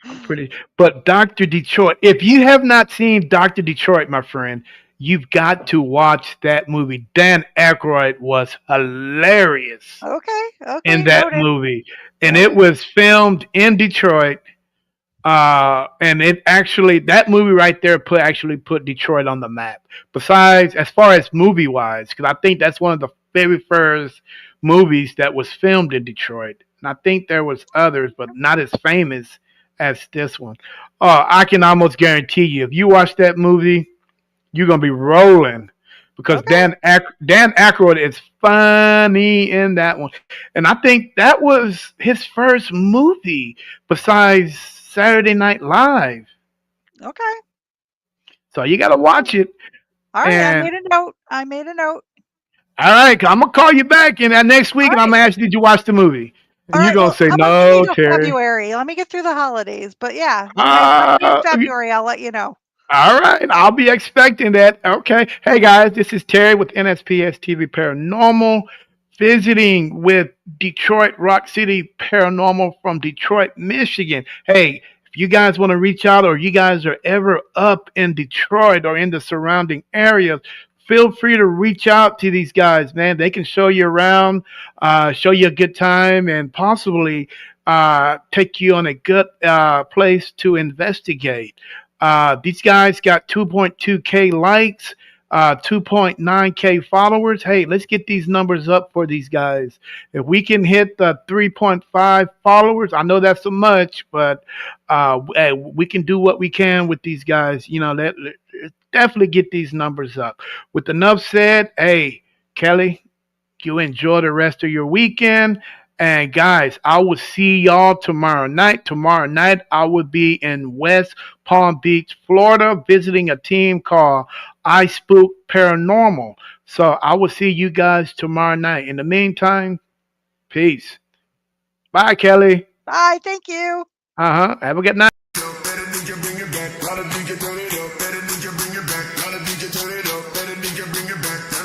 I'm pretty. But Doctor Detroit. If you have not seen Doctor Detroit, my friend, you've got to watch that movie. Dan Aykroyd was hilarious Okay, in okay, that noted, movie, and it noted. was filmed in Detroit. And it actually that movie right there put Detroit on the map. Besides, as far as movie wise, because I think that's one of the very first movies that was filmed in Detroit, and I think there was others, but not as famous as this one. I can almost guarantee you, if you watch that movie, you're gonna be rolling because Okay, Dan Aykroyd is funny in that one, and I think that was his first movie besides Saturday Night Live. okay. So you got to watch it. Alright, I And made a note. I made a note. all right, I'm gonna call you back in next week, and I'm Alright, gonna ask you, did you watch the movie? And you're alright. gonna Well, say how about give me no, till Terry. February? Let me get through the holidays. But yeah, when I talk to you in Uh, February, I'll let you know. All right, I'll be expecting that. Okay. Hey guys, this is Terry with NSPS TV Paranormal, visiting with Detroit Rock City Paranormal from Detroit, Michigan. Hey, if you guys want to reach out or you guys are ever up in Detroit or in the surrounding areas, feel free to reach out to these guys, man. They can show you around, show you a good time, and possibly take you on a good place to investigate. These guys got 2.2K likes, 2.9K followers. Hey, let's get these numbers up for these guys. If we can hit the 3.5 followers, I know that's so much, but hey, we can do what we can with these guys. Definitely get these numbers up. With enough said, hey, Kelly, you enjoy the rest of your weekend. And guys, I will see y'all tomorrow night. Tomorrow night, I will be in West Palm Beach, Florida, visiting a team called I Spook Paranormal. So I will see you guys tomorrow night. In the meantime, peace. Bye, Kelly. Bye, thank you. Have a good night. Better DJ turn it up. Better DJ bring it back. Better DJ turn it up. Better DJ bring it back.